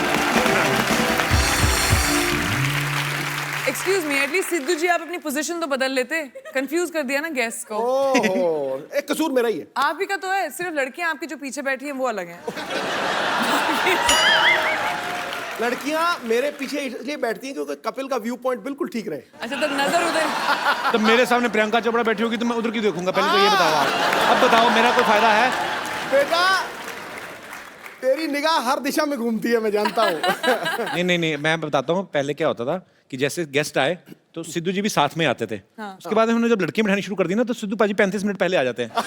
[SPEAKER 3] Excuse me, at least Sidhu ji आप अपनी पोजीशन तो बदल लेते। कंफ्यूज कर दिया ना गेस्ट को।
[SPEAKER 9] ओहो, एक कसूर मेरा ही है।
[SPEAKER 3] आप ही का तो है, सिर्फ लड़कियां आपकी जो पीछे बैठी हैं वो अलग हैं।
[SPEAKER 9] लड़कियां मेरे पीछे इसलिए बैठती हैं क्योंकि कपिल का व्यू पॉइंट बिल्कुल ठीक रहे।
[SPEAKER 3] अच्छा, तो नजर उधर।
[SPEAKER 2] तो मेरे सामने प्रियंका चोपड़ा बैठी होगी तो मैं उधर क्यों देखूंगा? पहले तो ये बताओ आप। अब बताओ, मेरा कोई फायदा है?
[SPEAKER 9] बेटा, तेरी निगाह हर दिशा में घूमती है, मैं जानता हूँ।
[SPEAKER 2] नहीं नहीं नहीं, मैं बताता हूँ। पहले क्या होता था कि जैसे गेस्ट आए तो सिद्धू जी भी साथ में आते थे। उसके बाद हमने जब लड़कियां बिठानी शुरू कर दी ना, तो सिद्धू पाजी 35 मिनट पहले आ जाते हैं और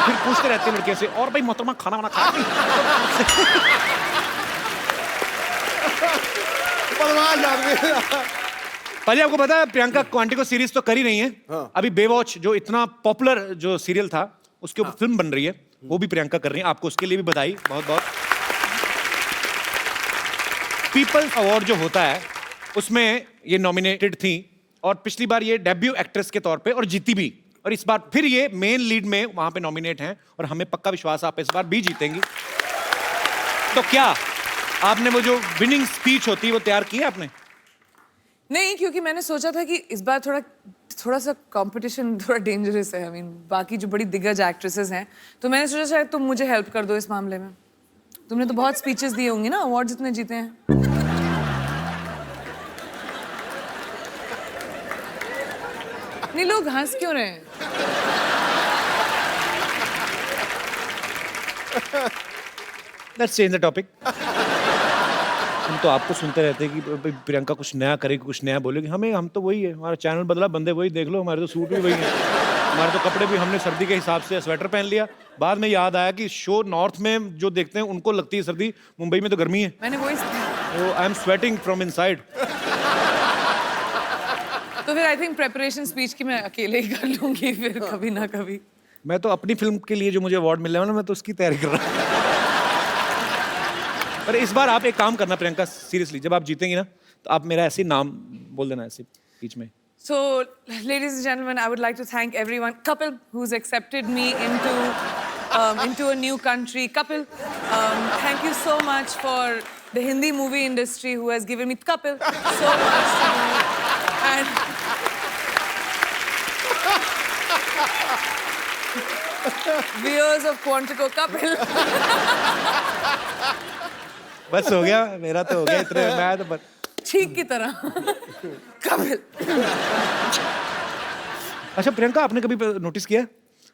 [SPEAKER 2] फिर पूछते रहते हैं लड़कियों से, और भाई मोहतरमा खाना वाना खाया?
[SPEAKER 9] बदमाश आदमी।
[SPEAKER 2] पाजी, आपको पता है प्रियंका क्वांटिको सीरीज तो कर ही नहीं है। अभी बेवॉच जो इतना पॉपुलर जो सीरियल था, उसके ऊपर फिल्म बन रही है, वो भी प्रियंका कर रही है। आपको उसके लिए भी बधाई, बहुत बहुत। पीपल्स अवार्ड जो होता है उसमें ये नॉमिनेटेड थी और पिछली बार ये डेब्यू एक्ट्रेस के तौर पे और जीती भी, और इस बार फिर ये मेन लीड में वहां पे नॉमिनेट हैं और हमें पक्का विश्वास है आप इस बार भी जीतेंगी। तो क्या आपने वो जो विनिंग स्पीच होती है वो तैयार की है आपने?
[SPEAKER 3] नहीं, क्योंकि मैंने सोचा था कि इस बार थोड़ा सा कंपटीशन थोड़ा डेंजरस है। आई मीन बाकी जो बड़ी दिग्गज एक्ट्रेसेस हैं, तो मैंने सोचा शायद तुम मुझे हेल्प कर दो इस मामले में। तुमने तो बहुत स्पीचेस दिए होंगी ना, अवार्ड जितने जीते हैं। नहीं, लोग हंस क्यों रहे हैं?
[SPEAKER 2] Let's change the topic. हम तो आपको सुनते रहते हैं कि प्रियंका कुछ नया करेगी, कुछ नया बोलेगी। हम तो वही है, हमारा चैनल बदला, बंदे वही, देख लो हमारे तो सूट भी वही हैं, हमारे तो कपड़े भी हमने सर्दी के हिसाब से स्वेटर पहन लिया। बाद में याद आया कि शो नॉर्थ में जो देखते हैं उनको लगती है सर्दी, मुंबई में तो गर्मी है।
[SPEAKER 3] मैंने वही
[SPEAKER 2] तो I am sweating from inside.
[SPEAKER 3] तो फिर आई थिंक प्रेपरेशन स्पीच की मैं अकेले ही कर लूंगी फिर कभी ना कभी।
[SPEAKER 2] मैं तो अपनी फिल्म के लिए जो मुझे अवार्ड मिलने वाला, मैं तो उसकी तैयारी कर रहा हूँ। पर इस बार आप एक काम करना प्रियंका, सीरियसली, जब आप जीतेंगी ना तो आप मेरा ऐसे नाम बोल देना ऐसे बीच में।
[SPEAKER 3] So, ladies and gentlemen, I would like to thank everyone. Kapil, who's accepted me into a new country. Kapil, thank you so much for the Hindi movie industry who has given me Kapil so much to do. And viewers of Quantico, Kapil.
[SPEAKER 2] बस हो गया, मेरा तो हो गया इतने। मैं तो
[SPEAKER 3] छींक की तरह। कपिल।
[SPEAKER 2] अच्छा प्रियंका, आपने कभी नोटिस किया है?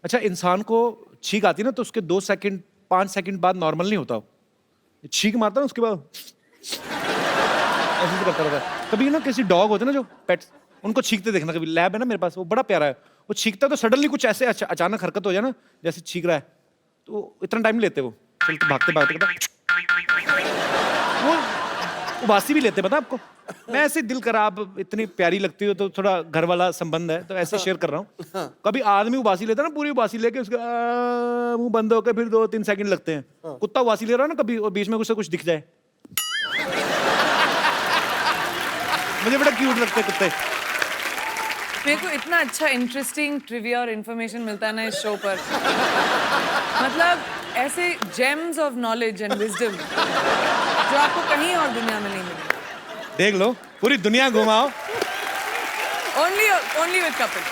[SPEAKER 2] अच्छा, इंसान को छींक आती है ना तो उसके 2 सेकंड 5 सेकंड बाद नॉर्मल नहीं होता। छींक मारता ना उसके बाद ऐसे करता रहता है। कभी ना किसी डॉग होते ना जो पेट्स, उनको छींकते देखना। कभी लैब है ना मेरे पास, वो बड़ा प्यारा है, वो छींकता है तो सडनली कुछ ऐसे अचानक हरकत हो जाए ना, जैसे छींक रहा है, तो इतना टाइम लेते वो, चलते भागते भागते वो उबासी भी लेते, पता आपको। मैं ऐसे दिल करा, आप इतनी प्यारी लगती हो तो थोड़ा घर वाला संबंध है तो ऐसे शेयर कर रहा हूँ। कभी आदमी उबासी लेता है ना, पूरी उबासी लेके उसका मुंह बंद होकर फिर 2-3 सेकंड लगते हैं। कुत्ता उबासी ले रहा है ना कभी, और बीच में कुछ दिख जाए, मुझे बड़ा क्यूट लगता है कुत्ते।
[SPEAKER 3] मेरे को इतना अच्छा इंटरेस्टिंग ट्रिविया और इन्फॉर्मेशन मिलता है ना इस शो पर। मतलब ऐसे James of knowledge and wisdom जो आपको कहीं और दुनिया में नहीं मिलेगा।
[SPEAKER 2] देख लो, पूरी दुनिया घुमाओ।
[SPEAKER 3] Only with Kapil.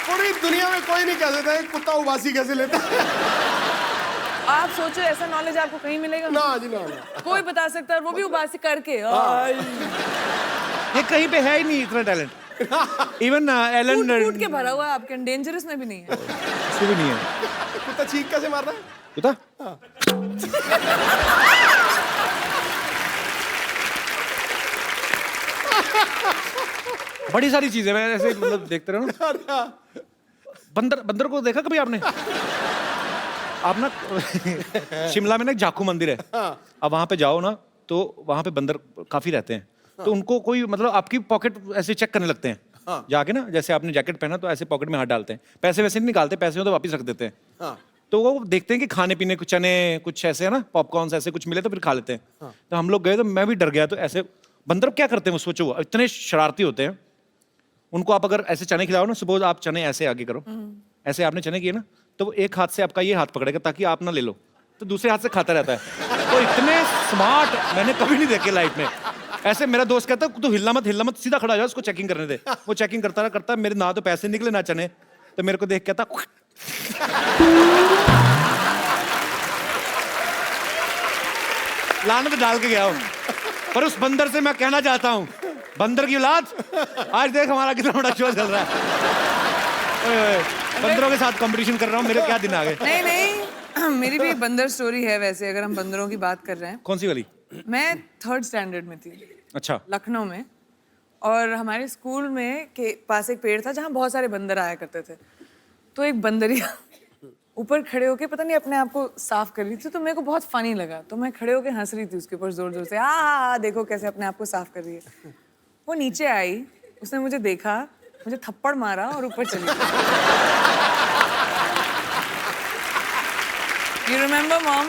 [SPEAKER 9] पूरी दुनिया में कोई नहीं कह सकता है कुत्ता उबासी कैसे लेता है।
[SPEAKER 3] आप सोचो ऐसा नॉलेज आपको कहीं मिलेगा?
[SPEAKER 9] ना जी ना।
[SPEAKER 3] कोई बता सकता है, वो भी उबासी करके।
[SPEAKER 2] ये कहीं पे है ही नहीं इतना टैलेंट। इवन एलन
[SPEAKER 3] कूट के भरा हुआ है आपके, डेंजरस में भी नहीं है।
[SPEAKER 2] उसमें भी नहीं है।
[SPEAKER 9] कुत्ता छींक कैसे मार रहा है?
[SPEAKER 2] कुत्ता बड़ी सारी चीजें मैं ऐसे मतलब देखते रहो ना। बंदर को देखा कभी आपने? आप ना शिमला में ना एक जाखू मंदिर है, अब वहां पे जाओ ना तो वहां पे बंदर काफी रहते हैं। तो उनको कोई मतलब आपकी पॉकेट ऐसे चेक करने लगते हैं जाके ना, जैसे आपने जैकेट पहना तो ऐसे पॉकेट में हाथ डालते हैं, पैसे वैसे नहीं निकालते, पैसे हो तो वापस रख देते हैं। तो वो देखते हैं कि खाने पीने कुछ चने कुछ ऐसे है ना, पॉपकॉर्न ऐसे कुछ मिले तो फिर खा लेते हैं। तो हम लोग गए तो मैं भी डर गया। तो ऐसे बंदर क्या करते हैं वो सोचो, वो इतने शरारती होते हैं। उनको आप अगर ऐसे चने खिलाओ ना, सपोज आप चने ऐसे आगे करो, ऐसे आपने चने किए ना, तो वो एक हाथ से आपका ये हाथ पकड़ेगा ताकि आप ना ले लो, तो दूसरे हाथ से खाता रहता है। तो इतने स्मार्ट मैंने कभी नहीं देखे लाइफ में। ऐसे मेरा दोस्त कहता है तू हिलना मत, सीधा खड़ा हो जा, उसको चेकिंग करने दे। वो चेकिंग करता मेरे ना तो पैसे निकले ना चने, तो मेरे को देख कहता लानत डाल के गया हूं। पर उस बंदर से मैं कहना चाहता हूं, बंदर की औलाद, आज देख हमारा कितना बड़ा शो चल रहा है। बंदरों के साथ कंपटीशन कर रहा हूं, मेरे क्या दिन आ गए।
[SPEAKER 3] नहीं मेरी भी एक बंदर स्टोरी है। वैसे अगर हम बंदरों की बात कर रहे हैं,
[SPEAKER 2] कौन सी वाली?
[SPEAKER 3] मैं 3rd स्टैंडर्ड में थी।
[SPEAKER 2] अच्छा।
[SPEAKER 3] लखनऊ में। और हमारे स्कूल में के पास एक पेड़ था जहाँ बहुत सारे बंदर आया करते थे। तो एक बंदरिया ऊपर खड़े होके पता नहीं अपने आप को साफ कर रही थी, तो मेरे को बहुत फनी लगा, तो मैं खड़े होके हंस रही थी उसके ऊपर जोर जोर से, हाँ देखो कैसे अपने आप को साफ कर रही है। वो नीचे आई, उसने मुझे देखा, मुझे थप्पड़ मारा और ऊपर चली गई। You remember, Mom?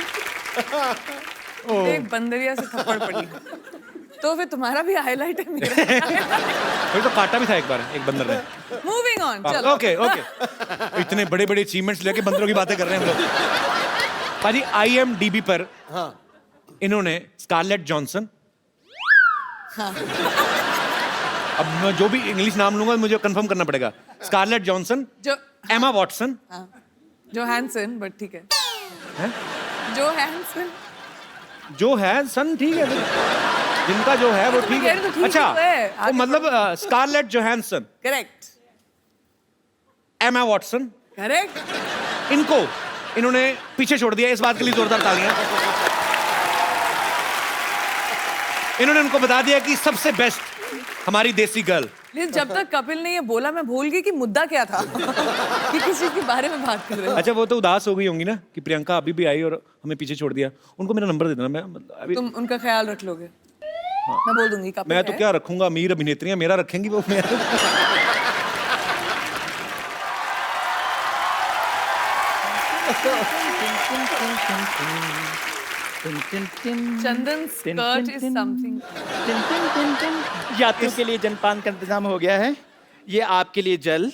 [SPEAKER 3] एक बंदरिया से थप्पड़ पड़ी। तो फिर तुम्हारा भी हाईलाइट है मेरा।
[SPEAKER 2] फिर तो काटा भी था एक बार एक बंदर ने।
[SPEAKER 3] मूविंग ऑन, चलो।
[SPEAKER 2] ओके इतने बड़े बड़े अचीवमेंट्स लेके बंदरों की बातें कर रहे हैं हम लोग। पाजी IMDb पर इन्होंने स्कारलेट जॉनसन, अब मैं जो भी इंग्लिश नाम लूंगा मुझे कंफर्म करना पड़ेगा। स्कारलेट जॉनसन, एमा वॉटसन,
[SPEAKER 3] जो हैंसन, बट ठीक है। जो हैंसन ठीक है,
[SPEAKER 2] जिनका जो है वो ठीक है।
[SPEAKER 3] तो
[SPEAKER 2] अच्छा
[SPEAKER 3] है।
[SPEAKER 2] तो मतलब Scarlett Johansson,
[SPEAKER 3] correct.
[SPEAKER 2] Emma Watson,
[SPEAKER 3] correct.
[SPEAKER 2] इन्होंने पीछे छोड़ दिया। इस बात के लिए जोरदार तालियां। इन्होंने उनको बता दिया कि सबसे बेस्ट हमारी देसी गर्ल।
[SPEAKER 3] जब तक कपिल ने ये बोला मैं भूल गई कि मुद्दा क्या था। कि किस चीज के बारे में बात कर रहे हैं।
[SPEAKER 2] अच्छा वो तो उदास हो गई होंगी ना कि प्रियंका अभी भी आई और हमें पीछे छोड़ दिया। उनको मेरा नंबर दे देना, मैं अभी
[SPEAKER 3] तुम उनका ख्याल रख लोगे। मैं बोल दूंगी कपिल
[SPEAKER 2] मैं तो क्या रखूंगा, अमीर अभिनेत्रियां मेरा रखेंगी वो।
[SPEAKER 3] चंदन स्कर्ट इज समथिंग।
[SPEAKER 10] यात्रियों के लिए जलपान का इंतजाम हो गया है। ये आपके लिए जल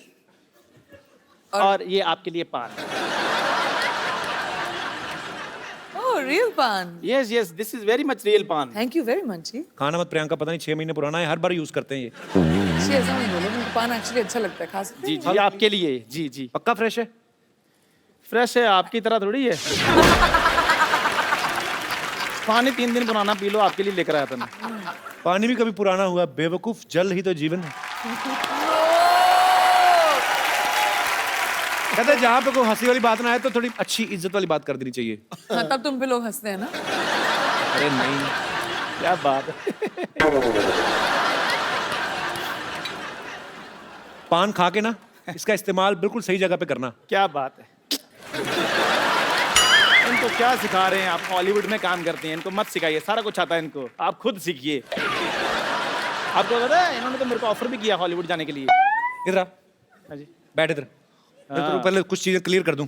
[SPEAKER 10] और ये आपके लिए पान।
[SPEAKER 3] ओह रियल पान।
[SPEAKER 10] Yes yes, this is very much real पान।
[SPEAKER 3] थैंक यू वेरी मच जी।
[SPEAKER 2] खाना मत प्रियंका, पता नहीं 6 महीने पुराना है, हर बार यूज करते हैं ये।
[SPEAKER 3] जी ऐसा नहीं बोलो, मुझे पान एक्चुअली अच्छा लगता है खास।
[SPEAKER 10] जी जी आपके लिए। जी जी
[SPEAKER 2] पक्का फ्रेश है?
[SPEAKER 10] फ्रेश है, आपकी तरह थोड़ी है। पानी 3 दिन पुराना पी लो, आपके लिए लेकर आया था मैं।
[SPEAKER 2] पानी भी कभी पुराना हुआ बेवकूफ, जल ही तो जीवन है। कहते हैं जहाँ पे कोई हंसी वाली बात ना आए तो थोड़ी अच्छी इज्जत वाली बात कर देनी चाहिए।
[SPEAKER 3] हाँ, तब तुम पे लोग हंसते हैं ना।
[SPEAKER 2] अरे नहीं,
[SPEAKER 10] क्या बात है।
[SPEAKER 2] पान खा के ना इसका इस्तेमाल बिल्कुल सही जगह पे करना।
[SPEAKER 10] क्या बात है। इनको क्या सिखा रहे हैं आप? हॉलीवुड में काम करते हैं, इनको मत सिखाइए, सारा कुछ आता है इनको, आप खुद सीखिए। आपको पता है इन्होंने तो मेरे को ऑफर भी किया हॉलीवुड जाने के लिए।
[SPEAKER 2] इधर आ,
[SPEAKER 10] हाँ जी।
[SPEAKER 2] बैठ इधर। मैं तेरे को पहले कुछ चीजें क्लियर कर दूं।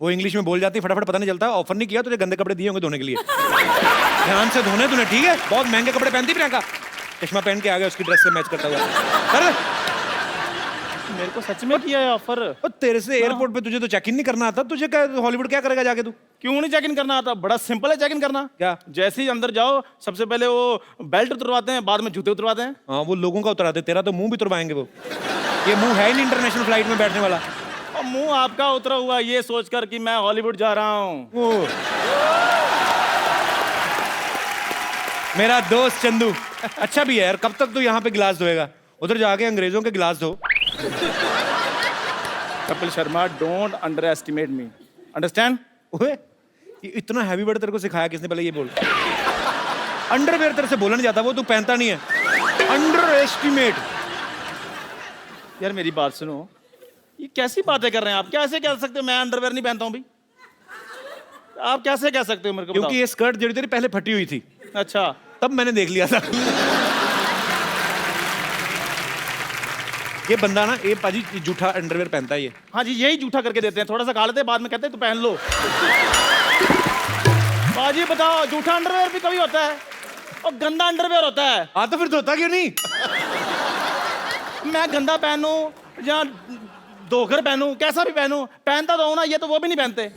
[SPEAKER 2] वो इंग्लिश में बोल जाती फटाफट, पता नहीं चलता। ऑफर नहीं किया, तुझे गंदे कपड़े दिए होंगे धोने के लिए। ध्यान से धोने तूने, ठीक है? बहुत महंगे कपड़े पहनती प्रियंका। चश्मा पहन के आ गया उसकी ड्रेस से मैच करता हुआ। कर
[SPEAKER 10] मेरे को सच में किया है ऑफर।
[SPEAKER 2] और तेरे से एयरपोर्ट पे तुझे तो चेक इन नहीं करना आता, तुझे क्या हॉलीवुड क्या करेगा जाके तू?
[SPEAKER 10] क्यों नहीं चेक इन करना आता? बड़ा सिंपल है चेक इन करना।
[SPEAKER 2] क्या?
[SPEAKER 10] जैसे ही अंदर जाओ सबसे पहले वो बेल्ट उतरवाते हैं, बाद में जूते उतरवाते हैं।
[SPEAKER 2] हाँ, वो लोगों का उतराते, तेरा तो मुंह भी उतरवाएंगे वो। ये मुंह है ही नहीं इंटरनेशनल फ्लाइट में बैठने वाला।
[SPEAKER 10] और मुंह आपका उतरा हुआ ये सोचकर कि मैं हॉलीवुड जा रहा हूँ।
[SPEAKER 2] मेरा दोस्त चंदू अच्छा भी है यार। कब तक तू यहाँ पे गिलास धोएगा? उधर जाके अंग्रेजों के गिलास धो।
[SPEAKER 10] Kapil Sharma, don't under estimate me, understand?
[SPEAKER 2] ओए, ये इतना हैवी वर्ड तेरे को सिखाया किसने? पहले ये बोल। अंडरवेयर तेरे से बोला नहीं जाता, वो तू पहनता नहीं है। Under estimate.
[SPEAKER 10] यार मेरी बात सुनो, ये कैसी बातें कर रहे हैं आप? कैसे कह सकते हो मैं अंडरवेयर नहीं पहनता हूँ भाई? आप कैसे कह सकते हो मेरे को?
[SPEAKER 2] क्योंकि ये स्कर्ट जड़ी तेरी पहले फटी हुई थी।
[SPEAKER 10] अच्छा,
[SPEAKER 2] तब मैंने देख लिया था। ये बंदा ना, ये पाजी जूठा अंडरवेयर पहनता है ये।
[SPEAKER 10] हाँ जी, यही जूठा करके देते हैं, थोड़ा सा खा लेते हैं, बाद में कहते हैं तू पहन लो। बाजी बताओ, जूठा अंडरवेयर भी कभी होता है और गंदा अंडरवेयर होता है।
[SPEAKER 2] हाँ तो फिर धोता क्यों नहीं?
[SPEAKER 10] मैं गंदा पहनूं या धोकर पहनूं, कैसा भी पहनूं, पहनता तो हूं ना, ये तो वो भी नहीं पहनते।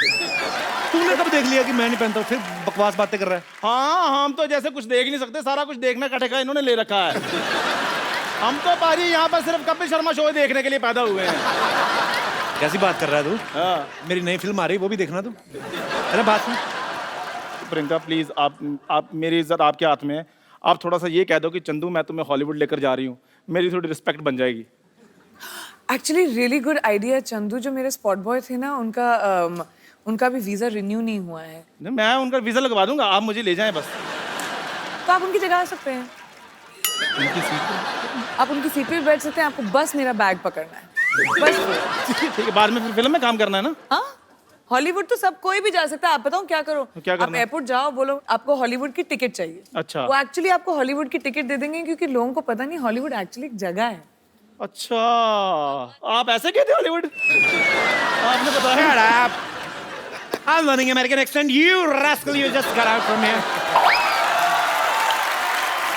[SPEAKER 2] तूने कब देख लिया कि मैं नहीं पहनता? फिर बकवास बातें कर रहा है।
[SPEAKER 10] हाँ, हम तो जैसे कुछ देख नहीं सकते, सारा कुछ देखना का ठेका इन्होंने ले रखा है। हम तो पाजी यहाँ पर सिर्फ कपिल शर्मा शो देखने के लिए पैदा हुए हैं।
[SPEAKER 2] कैसी बात कर रहा है तू?
[SPEAKER 10] हाँ।
[SPEAKER 2] मेरी नई फिल्म आ रही है, वो भी देखना तू। अरे बात सुन
[SPEAKER 10] प्रियंका प्लीज, आप मेरी इज्जत आपके हाथ में है। आप थोड़ा सा ये कह दो कि चंदू मैं तुम्हें हॉलीवुड लेकर जा रही हूँ, मेरी थोड़ी रिस्पेक्ट बन जाएगी।
[SPEAKER 3] Actually really good idea. Chandu जो मेरे स्पॉट बॉय थे ना, उनका भी वीजा रिन्यू नहीं हुआ है।
[SPEAKER 10] मैं उनका वीजा लगवा दूंगा, आप मुझे ले जाएं बस।
[SPEAKER 3] तो आप उनकी जगह आ सकते हैं। आप उनकी सीट पे भी बैठ सकते हैं, आपको बस मेरा बैग पकड़ना है बस।
[SPEAKER 10] ठीक है, बाद में फिर फिल्म में काम करना है ना?
[SPEAKER 3] हाँ, हॉलीवुड तो सब कोई भी जा सकता है। आप बताओ क्या करो?
[SPEAKER 10] क्या करना
[SPEAKER 3] आप एयरपोर्ट जाओ, बोलो आपको हॉलीवुड की टिकट चाहिए।
[SPEAKER 10] अच्छा।
[SPEAKER 3] वो एक्चुअली आपको हॉलीवुड की टिकट दे देंगे, क्योंकि लोगों को पता नहीं हॉलीवुड एक्चुअली एक जगह है।
[SPEAKER 10] अच्छा, आप ऐसे कहते हो हॉलीवुड? आपने बताया।
[SPEAKER 2] Shut up. I'm learning American accent. You rascal, you just got out from here.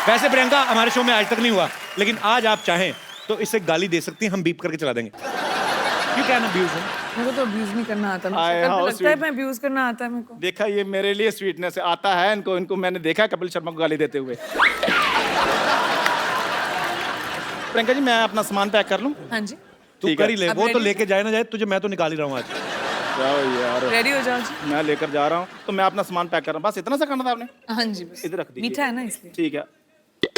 [SPEAKER 2] वैसे प्रियंका हमारे शो में आज तक नहीं हुआ, लेकिन आज आप चाहें तो इसे गाली दे सकती हैं, हम बीप करके चला देंगे। You can abuse him.
[SPEAKER 3] मेरे को तो अब्यूज नहीं करना आता।
[SPEAKER 10] आए,
[SPEAKER 3] मुझे
[SPEAKER 10] how
[SPEAKER 3] लगता है
[SPEAKER 10] sweet.
[SPEAKER 3] मैं अब्यूज करना आता है मेरे को।
[SPEAKER 10] देखा, ये मेरे लिए स्वीटनेस आता है इनको मैंने देखा है कपिल शर्मा को गाली देते हुए। प्रियंका जी, मैं अपना सामान पैक कर लूं?
[SPEAKER 3] हाँ जी,
[SPEAKER 2] तू
[SPEAKER 10] ठीक
[SPEAKER 2] कर
[SPEAKER 10] है।
[SPEAKER 2] ही ले,
[SPEAKER 3] अब
[SPEAKER 2] वो तो
[SPEAKER 3] ready?
[SPEAKER 2] लेके जाए ना जाए, तुझे मैं तो निकाल ही रहा हूँ आज।
[SPEAKER 10] जाओ यार,
[SPEAKER 3] रेडी हो जाओ जी।
[SPEAKER 10] मैं लेकर जा रहा हूँ, तो मैं अपना सामान पैक कर रहा हूँ। बस इतना सा करना था आपने?
[SPEAKER 3] हाँ जी, बस
[SPEAKER 10] इधर रख दीजिए।
[SPEAKER 3] मीठा है ना इसलिए।
[SPEAKER 10] ठीक है,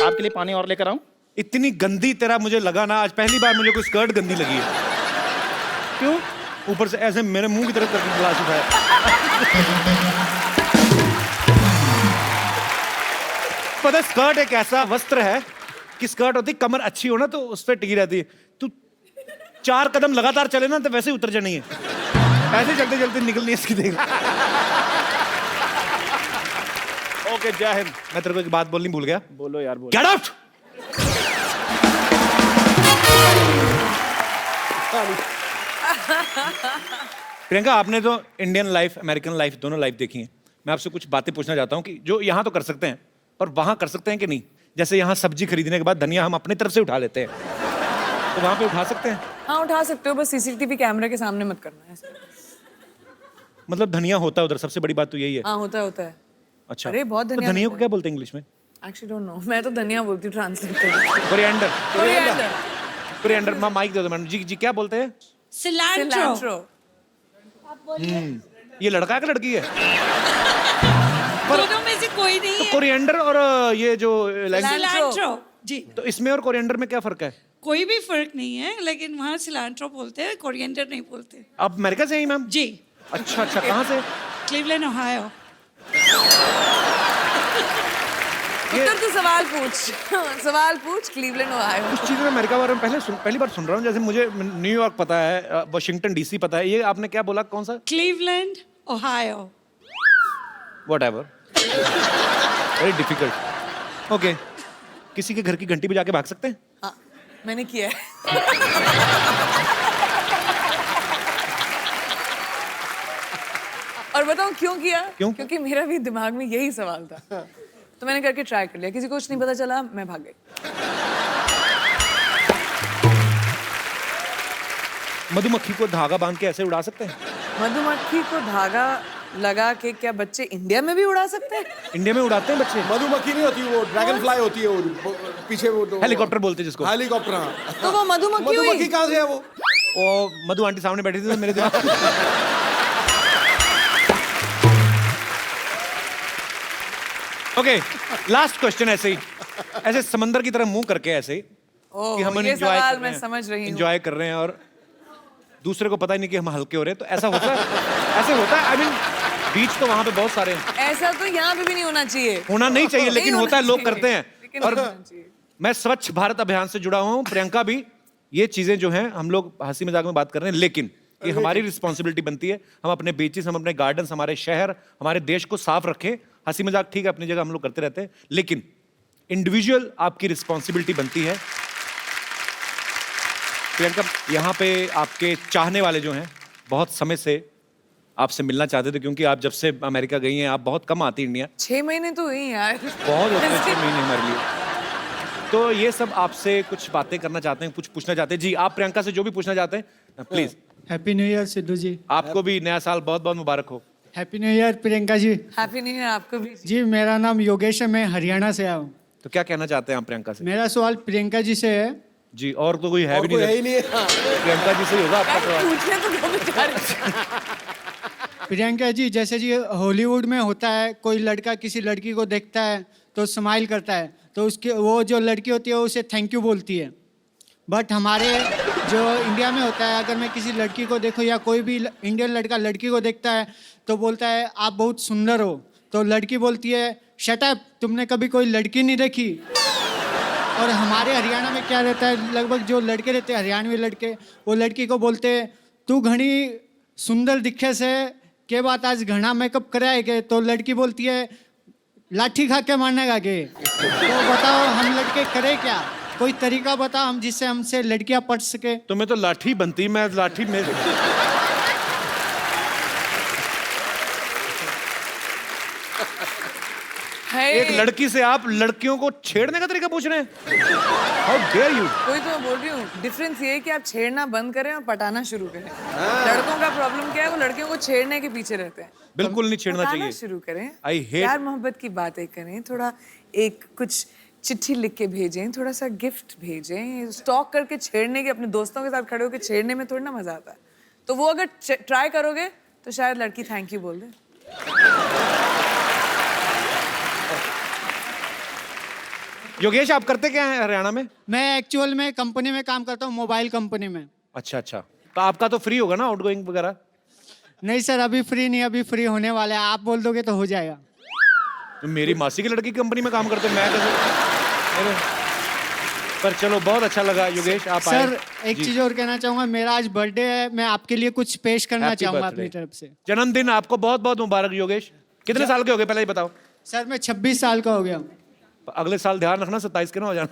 [SPEAKER 10] आपके लिए पानी और लेकर आऊं?
[SPEAKER 2] इतनी गंदी तेरा मुझे लगा ना, आज पहली बार मुझे कोई स्कर्ट गंदी लगी है।
[SPEAKER 10] क्यों?
[SPEAKER 2] ऊपर से ऐसे मेरे मुंह की तरफ करके गिलास उठाया। पता, स्कर्ट एक ऐसा वस्त्र है कि स्कर्ट होती, कमर अच्छी हो ना तो उस पर टिकी रहती है। तू 4 कदम लगातार चले ना तो वैसे ही उतर जानी है। ऐसे चलते चलते निकलनी है इसकी। देख,
[SPEAKER 10] ओके, जय हिंद।
[SPEAKER 2] मैं तेरे को एक बात बोलनी भूल गया।
[SPEAKER 10] बोलो यार, बोलो।
[SPEAKER 2] Get out. प्रियंका, आपने तो इंडियन लाइफ, अमेरिकन लाइफ, दोनों लाइफ देखी है। मैं आपसे कुछ बातें पूछना चाहता हूँ कि जो यहाँ तो कर सकते हैं पर वहाँ कर सकते हैं कि नहीं? जैसे यहाँ सब्जी खरीदने के बाद धनिया हम अपनी तरफ से उठा लेते हैं, तो वहाँ पे उठा सकते हैं?
[SPEAKER 3] हाँ, उठा सकते हो, बस सीसीटीवी कैमरे के सामने मत करना है।
[SPEAKER 2] मतलब धनिया होता है उधर, सबसे बड़ी बात तो यही है।
[SPEAKER 3] हाँ, होता है, होता है।
[SPEAKER 2] अच्छा,
[SPEAKER 3] अरे, बहुत
[SPEAKER 2] तो
[SPEAKER 3] धनिया
[SPEAKER 2] धनिया को
[SPEAKER 3] होता
[SPEAKER 2] क्या बोलते हैं इंग्लिश में?
[SPEAKER 3] एक्चुअली डोंट नो, मैं तो धनिया बोलती हूँ ट्रांसलेट करके।
[SPEAKER 2] कोरिएंडर।
[SPEAKER 3] कोरिएंडर।
[SPEAKER 2] कोरिएंडर। माइक दे दो मैडम जी। जी क्या बोलते हैं?
[SPEAKER 3] सिलैंट्रो।
[SPEAKER 2] ये लड़का है कि लड़की है?
[SPEAKER 11] दोनों में से कोई नहीं
[SPEAKER 2] तो
[SPEAKER 11] है।
[SPEAKER 2] कोरिएंडर और ये जो
[SPEAKER 11] सिलांट्रो जी,
[SPEAKER 2] तो इसमें और कोरिएंडर में क्या फर्क है?
[SPEAKER 11] कोई भी फर्क नहीं है, लेकिन वहाँ सिलांट्रो बोलते हैं, कोरिएंडर नहीं बोलते।
[SPEAKER 2] आप अमेरिका से हैं मैम?
[SPEAKER 11] जी,
[SPEAKER 2] अच्छा अच्छा, कहाँ से?
[SPEAKER 11] Cleveland Ohio.
[SPEAKER 3] उत्तर तू सवाल पूछ क्लीवलैंड ओहायो।
[SPEAKER 2] कुछ चीज़ें मैं अमेरिका के बारे में पहली बार सुन रहा हूँ। जैसे मुझे न्यूयॉर्क पता है, वाशिंगटन डीसी पता है, ये आपने क्या बोला, कौन सा?
[SPEAKER 11] Cleveland Ohio.
[SPEAKER 2] Whatever, very difficult. Okay, किसी के घर की घंटी बजा के भाग सकते हैं?
[SPEAKER 3] हाँ, मैंने किया है। और बताऊं क्यों किया?
[SPEAKER 2] क्यों?
[SPEAKER 3] क्योंकि मेरा भी दिमाग में यही सवाल था, तो मैंने करके ट्राई कर लिया। किसी को कुछ नहीं पता चला, मैं भाग गई।
[SPEAKER 2] मधुमक्खी को धागा बांध के ऐसे उड़ा सकते हैं?
[SPEAKER 3] मधुमक्खी को धागा लगा के क्या बच्चे इंडिया में भी उड़ा सकते हैं?
[SPEAKER 2] इंडिया में उड़ाते हैं बच्चे?
[SPEAKER 9] मधुमक्खी नहीं होती, वो ड्रैगन फ्लाई होती है, वो पीछे वो
[SPEAKER 2] हेलीकॉप्टर बोलते हैं जिसको।
[SPEAKER 9] हेलीकॉप्टर, हाँ।
[SPEAKER 3] तो वो मधुमक्खी हुई?
[SPEAKER 9] मधुमक्खी कहाँ से है वो?
[SPEAKER 2] मधु आंटी सामने बैठी थी तो मेरे दिमाग ओके, लास्ट क्वेश्चन ऐसे ही, ऐसे समंदर की तरह मुंह करके ऐसे ही कि हम
[SPEAKER 3] ये सवाल मैं समझ रही हूँ।
[SPEAKER 2] एंजॉय कर रहे हैं और दूसरे को पता ही नहीं कि हम हल्के हो रहे हैं, तो ऐसा होता है? ऐसे होता है? आई मीन बीच तो वहां पे बहुत सारे हैं।
[SPEAKER 3] ऐसा तो यहाँ पे भी नहीं होना चाहिए।
[SPEAKER 2] होना नहीं चाहिए, लेकिन
[SPEAKER 3] नहीं
[SPEAKER 2] होता है,
[SPEAKER 3] होना
[SPEAKER 2] लोग
[SPEAKER 3] चाहिए,
[SPEAKER 2] करते हैं।
[SPEAKER 3] लेकिन
[SPEAKER 2] और
[SPEAKER 3] होना चाहिए।
[SPEAKER 2] मैं स्वच्छ भारत अभियान से जुड़ा हुआ हूँ, प्रियंका भी। ये चीजें जो हैं हम लोग हंसी मजाक में बात कर रहे हैं, लेकिन ये हमारी रिस्पॉन्सिबिलिटी बनती है। हम अपने बीचेस, हम अपने गार्डन्स, हमारे शहर, हमारे देश को साफ रखें। हंसी मजाक ठीक है, अपनी जगह हम लोग करते रहते हैं, लेकिन इंडिविजुअल आपकी रिस्पॉन्सिबिलिटी बनती है। प्रियंका, यहाँ पे आपके चाहने वाले जो हैं बहुत समय से आपसे मिलना चाहते थे, क्योंकि आप जब से अमेरिका गई हैं, आप बहुत कम आती इंडिया।
[SPEAKER 3] 6 महीने तो हुई यार।
[SPEAKER 2] बहुत होते हैं 6 महीने हमारे लिए। तो ये सब आपसे कुछ बातें करना चाहते हैं, कुछ पूछना चाहते हैं। जी, आप प्रियंका से जो भी पूछना चाहते हैं please.
[SPEAKER 12] Happy new year Sidhu ji.
[SPEAKER 2] आपको भी नया साल बहुत बहुत मुबारक हो।
[SPEAKER 12] Happy new year Priyanka ji.
[SPEAKER 3] Happy new year आपको भी।
[SPEAKER 12] जी, मेरा नाम योगेश है, मैं हरियाणा से आया हूँ।
[SPEAKER 2] तो क्या कहना चाहते हैं आप प्रियंका से?
[SPEAKER 12] मेरा सवाल प्रियंका जी से है।
[SPEAKER 2] जी, और तो कोई है भी
[SPEAKER 9] कोई है ही
[SPEAKER 2] नहीं?
[SPEAKER 9] नहीं है।
[SPEAKER 2] प्रियंका जी से ही होगा आपका सवाल।
[SPEAKER 3] पूछने तो दो बेचारे।
[SPEAKER 12] प्रियंका जी, जैसे जी हॉलीवुड में होता है, कोई लड़का किसी लड़की को देखता है तो स्माइल करता है, तो उसके वो जो लड़की होती है उसे थैंक यू बोलती है। बट हमारे जो इंडिया में होता है, अगर मैं किसी लड़की को देखूं या कोई भी इंडियन लड़का लड़की को देखता है तो बोलता है आप बहुत सुंदर हो, तो लड़की बोलती है शट अप, तुमने कभी कोई लड़की नहीं देखी। और हमारे हरियाणा में क्या रहता है, लगभग जो लड़के रहते हैं हरियाणवी लड़के, वो लड़की को बोलते हैं तू घनी सुंदर दिखे से के बात आज घना मेकअप कराए के, तो लड़की बोलती है लाठी खा के मारने का के। तो बताओ हम लड़के करें क्या? कोई तरीका बताओ हम जिससे हमसे लड़कियां पढ़ सके।
[SPEAKER 2] तो मैं तो लाठी बनती, मैं लाठी में एक लड़की से आप लड़कियों को छेड़ने का तरीका पूछ रहे हैं? How dare you.
[SPEAKER 3] कोई तो मैं बोल रही हूँ, डिफरेंस ये है कि आप छेड़ना बंद करें और पटाना शुरू करें। लड़कों का प्रॉब्लम क्या है, वो लड़कियों को छेड़ने के पीछे रहते हैं।
[SPEAKER 2] बिल्कुल नहीं छेड़ना
[SPEAKER 3] पटाना
[SPEAKER 2] चाहिए।
[SPEAKER 3] शुरू करें,
[SPEAKER 2] I hate-
[SPEAKER 3] प्यार मोहब्बत की बातें करें, थोड़ा एक कुछ चिट्ठी लिख के भेजें, थोड़ा सा गिफ्ट भेजें। स्टॉक करके छेड़ने के, अपने दोस्तों के साथ खड़े होकर छेड़ने में थोड़ा ना मजा आता है। तो वो अगर ट्राई करोगे तो शायद लड़की थैंक यू बोल दे।
[SPEAKER 2] योगेश, आप करते क्या हैं हरियाणा में?
[SPEAKER 12] मैं एक्चुअल में कंपनी में काम करता हूँ, मोबाइल कंपनी में।
[SPEAKER 2] अच्छा अच्छा, तो आपका तो फ्री होगा ना आउटगोइंग वगैरह?
[SPEAKER 12] नहीं सर, अभी फ्री नहीं, अभी फ्री होने वाला है, आप बोल दोगे तो हो जाएगा।
[SPEAKER 2] तो मेरी मासी की लड़की की कंपनी में काम करते, मैं कैसे? पर चलो, बहुत अच्छा लगा योगेश आप आए।
[SPEAKER 12] सर एक
[SPEAKER 2] जी।
[SPEAKER 12] चीज और कहना चाहूंगा, मेरा आज बर्थडे है, मैं आपके लिए कुछ पेश करना
[SPEAKER 2] Happy
[SPEAKER 12] चाहूंगा
[SPEAKER 2] birthday।
[SPEAKER 12] अपनी तरफ से।
[SPEAKER 2] जन्मदिन आपको बहुत बहुत मुबारक योगेश। कितने साल के हो गए पहले ही बताओ?
[SPEAKER 12] सर मैं 26 साल का हो गया।
[SPEAKER 2] अगले साल ध्यान रखना 27 के ना हो जाना।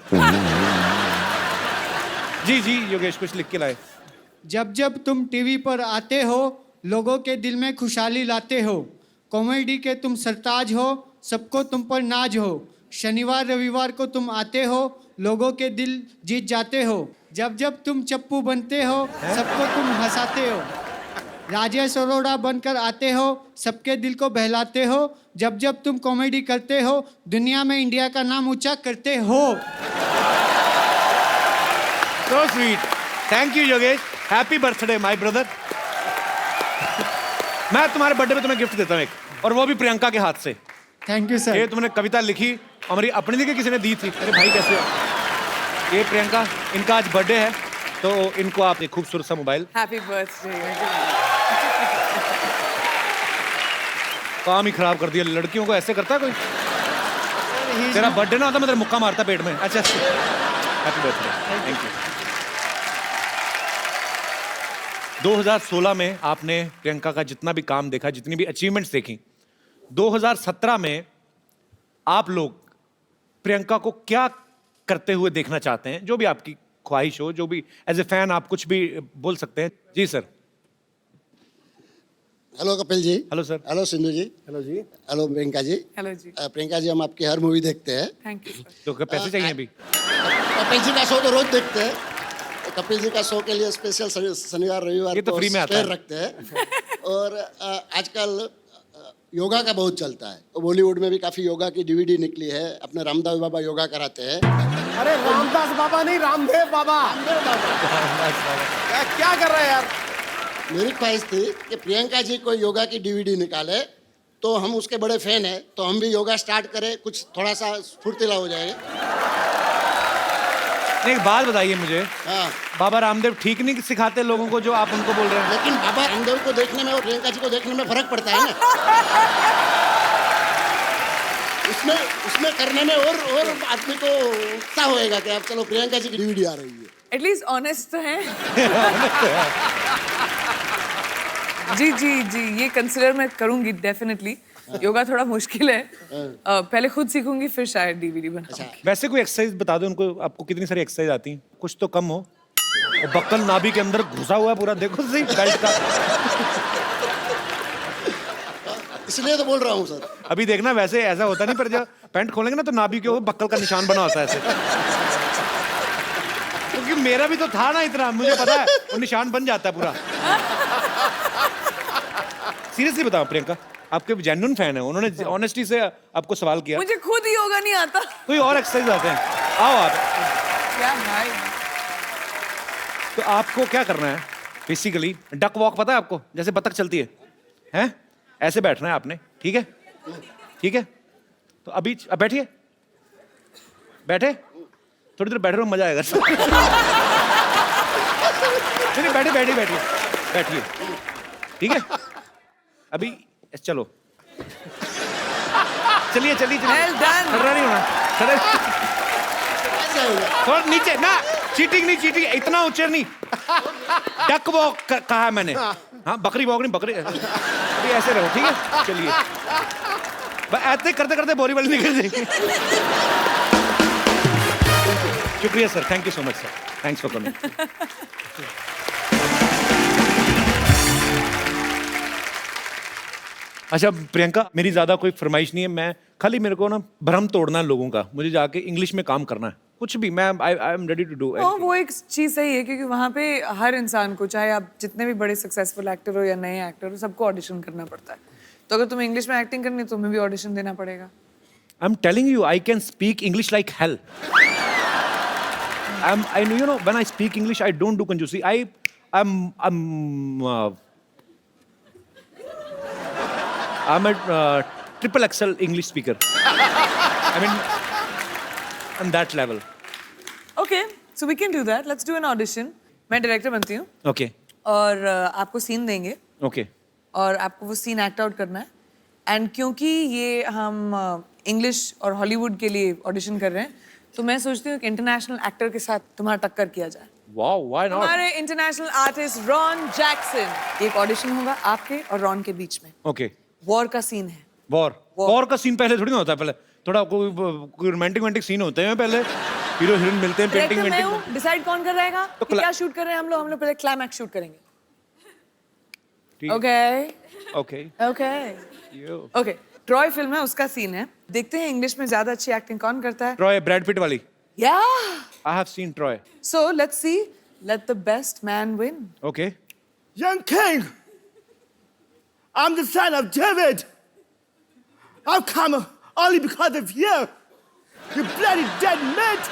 [SPEAKER 2] जी जी योगेश, कुछ लिख के लाए।
[SPEAKER 12] जब जब तुम टीवी पर आते हो, लोगों के दिल में खुशहाली लाते हो। कॉमेडी के तुम सरताज हो, सबको तुम पर नाज हो। शनिवार रविवार को तुम आते हो, लोगों के दिल जीत जाते हो। जब जब तुम चप्पू बनते हो, सबको तुम हंसाते हो। राजेश अरोड़ा बनकर आते हो, सबके दिल को बहलाते हो। जब जब तुम कॉमेडी करते हो, दुनिया में इंडिया का नाम ऊंचा करते हो।
[SPEAKER 2] So sweet, thank you Yogesh. Happy birthday my brother. मैं तुम्हारे बर्थडे पे तुम्हें गिफ्ट देता हूँ एक, और वो भी प्रियंका के हाथ से।
[SPEAKER 12] Thank you sir.
[SPEAKER 2] ये तुमने कविता लिखी हमारी अपनी थी कि किसी ने दी थी? अरे भाई कैसे हो? ये प्रियंका, इनका आज बर्थडे है तो इनको आप एक खूबसूरत सा मोबाइल।
[SPEAKER 3] Happy birthday.
[SPEAKER 2] काम ही खराब कर दिया, लड़कियों को ऐसे करता है कोई? तेरा बर्थडे ना होता मैं तेरा मुक्का मारता पेट में। अच्छा हैप्पी बर्थडे, थैंक यू। 2016 में आपने प्रियंका का जितना भी काम देखा, जितनी भी अचीवमेंट्स देखी, 2017 में आप लोग प्रियंका को क्या करते हुए देखना चाहते हैं? जो भी आपकी ख्वाहिश हो, जो भी एज ए फैन आप कुछ भी बोल सकते हैं। जी sir.
[SPEAKER 13] Hello Kapil ji.
[SPEAKER 2] Hello sir.
[SPEAKER 13] Hello Sindhu ji.
[SPEAKER 9] Hello जी।
[SPEAKER 13] हेलो प्रियंका जी।
[SPEAKER 3] हेलो जी।
[SPEAKER 13] प्रियंका जी, हम आपकी हर मूवी देखते हैं।
[SPEAKER 3] Thank you.
[SPEAKER 2] तो पैसे चाहिए अभी?
[SPEAKER 13] कपिल जी का शो तो रोज देखते हैं। कपिल जी का शो के लिए स्पेशल शनिवार रविवार
[SPEAKER 2] ये तो फ्री में आता है।
[SPEAKER 13] रखते हैं। और आजकल योगा का बहुत चलता है। बॉलीवुड में भी काफी योगा की डीवीडी निकली है। अपने रामदेव बाबा योगा कराते हैं।
[SPEAKER 9] अरे रामदास बाबा नहीं, रामदेव बाबा। क्या कर रहे हैं यार?
[SPEAKER 13] मेरी ख्वाहिश थी कि प्रियंका जी कोई योगा की डीवीडी निकाले तो हम उसके बड़े फैन हैं, तो हम भी योगा स्टार्ट करें, कुछ थोड़ा सा फुर्तीला हो जाए।
[SPEAKER 2] एक बात बताइए मुझे,
[SPEAKER 13] हाँ।
[SPEAKER 2] बाबा रामदेव ठीक नहीं सिखाते लोगों को जो आप उनको बोल रहे हैं?
[SPEAKER 13] लेकिन बाबा रामदेव को देखने में और प्रियंका जी को देखने में फर्क पड़ता है ना। उसमें करने में और आदमी को उत्साह होएगा कि अब चलो प्रियंका जी की डीवीडी आ रही है।
[SPEAKER 3] एटलीस्ट ऑनेस्ट तो है। जी जी जी, ये कंसिडर मैं करूंगी डेफिनेटली। योगा थोड़ा मुश्किल है, पहले खुद सीखूंगी फिर शायद डीवीडी बनाऊंगी।
[SPEAKER 2] वैसे कोई एक्सरसाइज बता दो उनको, आपको कितनी सारी एक्सरसाइज आती हैं? कुछ तो कम हो। और बक्कल नाभि के अंदर घुसा हुआ है पूरा, देखो सही बेल्ट का।
[SPEAKER 13] इसलिए तो बोल रहा हूँ सर।
[SPEAKER 2] अभी देखना, वैसे ऐसा होता नहीं, पर जब पैंट खोलेंगे ना तो नाभि के ऊपर बक्कल का निशान बना होता है ऐसे। क्योंकि मेरा भी तो था ना इतना, मुझे पता है वो निशान बन जाता है पूरा। सीरियसली बताओ प्रियंका, आपके जेन्युइन फैन है, उन्होंने ऑनेस्टी से आपको सवाल किया।
[SPEAKER 3] मुझे खुद ही योगा नहीं आता।
[SPEAKER 2] कोई और एक्सरसाइज आते हैं? आओ आप।
[SPEAKER 3] क्या भाई?
[SPEAKER 2] तो आपको क्या करना है बेसिकली? डक वॉक पता है आपको? जैसे बतख चलती है, हैं? ऐसे बैठना है आपने, ठीक है? ठीक है, तो अभी बैठिए, बैठे, थोड़ी देर बैठे रहो, मजा आएगा। नहीं बैठे बैठिए बैठिए बैठिए, ठीक है? अभी चलो, चलिए चलिए
[SPEAKER 3] Well done.
[SPEAKER 2] खड़ा नहीं होना, थोड़ा नीचे ना, चीटिंग नहीं, चीटिंग इतना ऊंचे नहीं। डक वॉक कहा है मैंने। हाँ, बकरी वॉक नहीं, बकरी। अभी ऐसे रहो, ठीक है? चलिए, ऐसे करते करते बोरी वाली निकल जाएगी। शुक्रिया sir, thank you so much sir, thanks for coming. अच्छा प्रियंका, मेरी ज्यादा कोई फरमाइश नहीं है, मैं खाली मेरे को ना भ्रम तोड़ना है लोगों का, मुझे जाके इंग्लिश में काम करना है, कुछ भी। मैं I am ready to do.
[SPEAKER 3] वो एक चीज सही है, क्योंकि वहाँ पे हर इंसान को, चाहे आप जितने भी बड़े सक्सेसफुल एक्टर हो या नए एक्टर हो, सबको ऑडिशन करना पड़ता है। तो अगर तुम्हें इंग्लिश में एक्टिंग करनी है, तुम्हें भी ऑडिशन देना पड़ेगा।
[SPEAKER 2] I am telling you, I can speak English like hell. I you know when I speak English I don't do कंजूसी। I'm a triple XL English speaker। I mean on that level।
[SPEAKER 3] Okay, so we can do that. Let's do an audition. मैं director बनती हूँ।
[SPEAKER 2] Okay।
[SPEAKER 3] और आपको scene देंगे।
[SPEAKER 2] Okay।
[SPEAKER 3] और आपको वो सीन एक्ट आउट करना है। एंड क्योंकि ये हम इंग्लिश और हॉलीवुड के लिए ऑडिशन कर रहे हैं, तो मैं सोचती हूँ कि इंटरनेशनल एक्टर के साथ तुम्हारा टक्कर किया जाए।
[SPEAKER 2] Wow, why not?
[SPEAKER 3] हमारे इंटरनेशनल आर्टिस्ट रॉन जैक्सन। एक ऑडिशन होगा आपके और रॉन के बीच में।
[SPEAKER 2] Okay।
[SPEAKER 3] वॉर का सीन है।
[SPEAKER 2] वॉर का सीन पहले थोड़ी ना होता है, पहले थोड़ा कोई रोमांटिक सीन होते हैं, पहले हीरो हीरोइन मिलते हैं, पेंटिंग
[SPEAKER 3] मैं हूँ, डिसाइड कौन कर रहेगा
[SPEAKER 2] तो
[SPEAKER 3] कि क्या शूट कर रहे हैं हम लोग पहले क्लाइमैक्स शूट करेंगे। Okay
[SPEAKER 2] okay
[SPEAKER 3] okay okay. Troy film है, उसका सीन है। देखते हैं इंग्लिश में ज्यादा अच्छी एक्टिंग कौन करता है।
[SPEAKER 2] ट्रॉय, ब्रैड पिट वाली।
[SPEAKER 3] Yeah।
[SPEAKER 2] I have seen Troy।
[SPEAKER 3] So let's see, let the best man win।
[SPEAKER 2] Okay।
[SPEAKER 14] Young king, I'm the son of David। I've come only because of you, you bloody dead meat।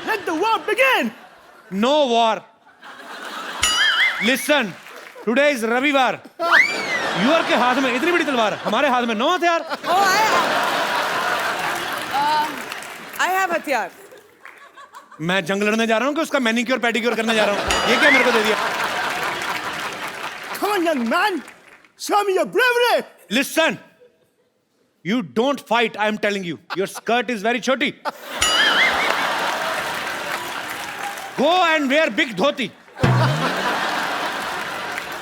[SPEAKER 14] Let the war begin।
[SPEAKER 2] No war। Listen, today is रविवार। Your के हाथ में इतनी बड़ी तलवार, हमारे हाथ में 9 हथियार।
[SPEAKER 3] हथियार?
[SPEAKER 2] मैं जंग लड़ने जा रहा हूँ कि उसका मैनिक्योर पेडिक्योर करने जा रहा हूँ? ये क्या मेरे को दे दिया?
[SPEAKER 14] Come on, young man. Show me your bravery.
[SPEAKER 2] Listen. You don't fight, I am telling you. Your skirt is very choti. Go and wear big dhoti.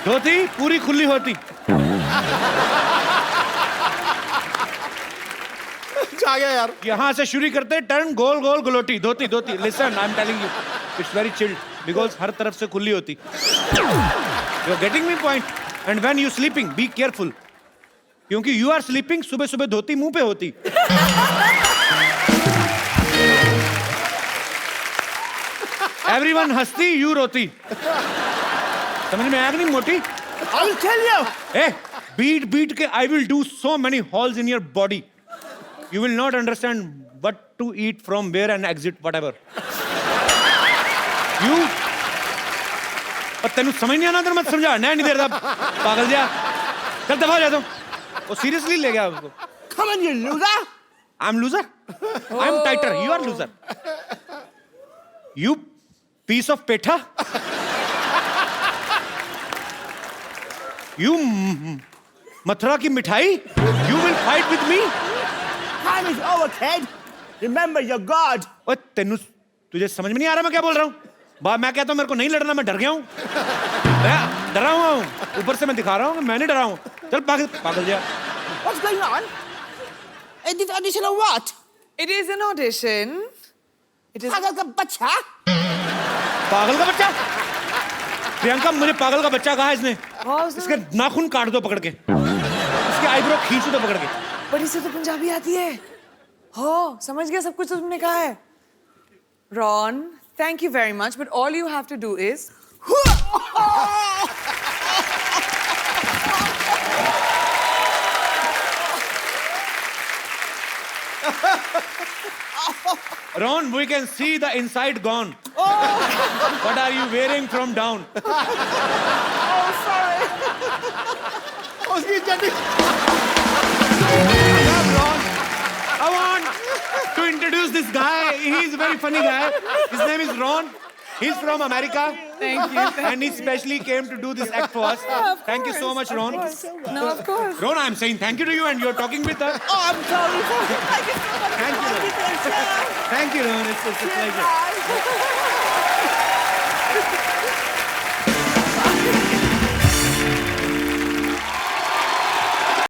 [SPEAKER 2] धोती पूरी खुली होती.
[SPEAKER 9] आ गया यार.
[SPEAKER 2] यहाँ से शुरू करते turn goal goal galouti dhoti dhoti. Listen, I'm telling you, it's very chilled because हर तरफ से खुली होती. You're getting me point. And when you sleeping, be careful. क्योंकि you are sleeping, सुबह सुबह धोती मुंह पे होती. Everyone हंसती, you रोती. समझ में आया कि नहीं मोटी?
[SPEAKER 14] I'll tell you.
[SPEAKER 2] Eh, beat के I will do so many holes in your body. You will not understand what to eat from where and exit whatever. You पर तेनू समझ नहीं आना, तेरे मत समझा नहीं देर तक पागल जा. चल दफा जा तू. वो सीरियसली ले गया उसको.
[SPEAKER 14] Come on, you loser.
[SPEAKER 2] I'm loser. I'm tighter. You are loser. You piece of petha. You Mathura की मिठाई. You will fight with me.
[SPEAKER 14] Time is over, kid. Remember your God.
[SPEAKER 2] ओए तेनू तुझे समझ में नहीं आ रहा मैं क्या बोल रहा हूँ? मैं कहता हूँ मेरे को नहीं लड़ना, मैं डर गया हूँ. मैं डरा हुआ हूँ. ऊपर से मैं दिखा रहा हूँ कि मैं नहीं डरा हूँ. चल पागल पागल जा.
[SPEAKER 14] What's going on? Is this audition or what?
[SPEAKER 3] It is an audition. It is.
[SPEAKER 14] पागल का बच्चा.
[SPEAKER 2] पागल का बच्चा? प्रियंका मुझे पागल का बच्चा कहा है इसने. इसके नाखून काट दो पकड़ के. इसके आईब्रो खींच दो पकड़ के.
[SPEAKER 3] बट इसे तो पंजाबी आती है. हो समझ गया सब कुछ तुमने कहा है. Ron, thank you very much, but all you have to do is.
[SPEAKER 2] Ron, we can see the inside gone. What are you wearing from down?
[SPEAKER 14] Oh, sorry.
[SPEAKER 9] उसकी चड्डी.
[SPEAKER 2] I want to introduce this guy. He's a very funny guy. His name is Ron. He's from America.
[SPEAKER 3] Thank you.
[SPEAKER 2] And he specially came to do this act for us. Thank you so much, Ron.
[SPEAKER 3] No, of course.
[SPEAKER 2] Ron, I'm saying thank you to you and you're talking with us.
[SPEAKER 14] Oh, I'm sorry. Thank you so much.
[SPEAKER 2] Thank you, Ron. Thank you, Ron. It's a pleasure.
[SPEAKER 14] Bye.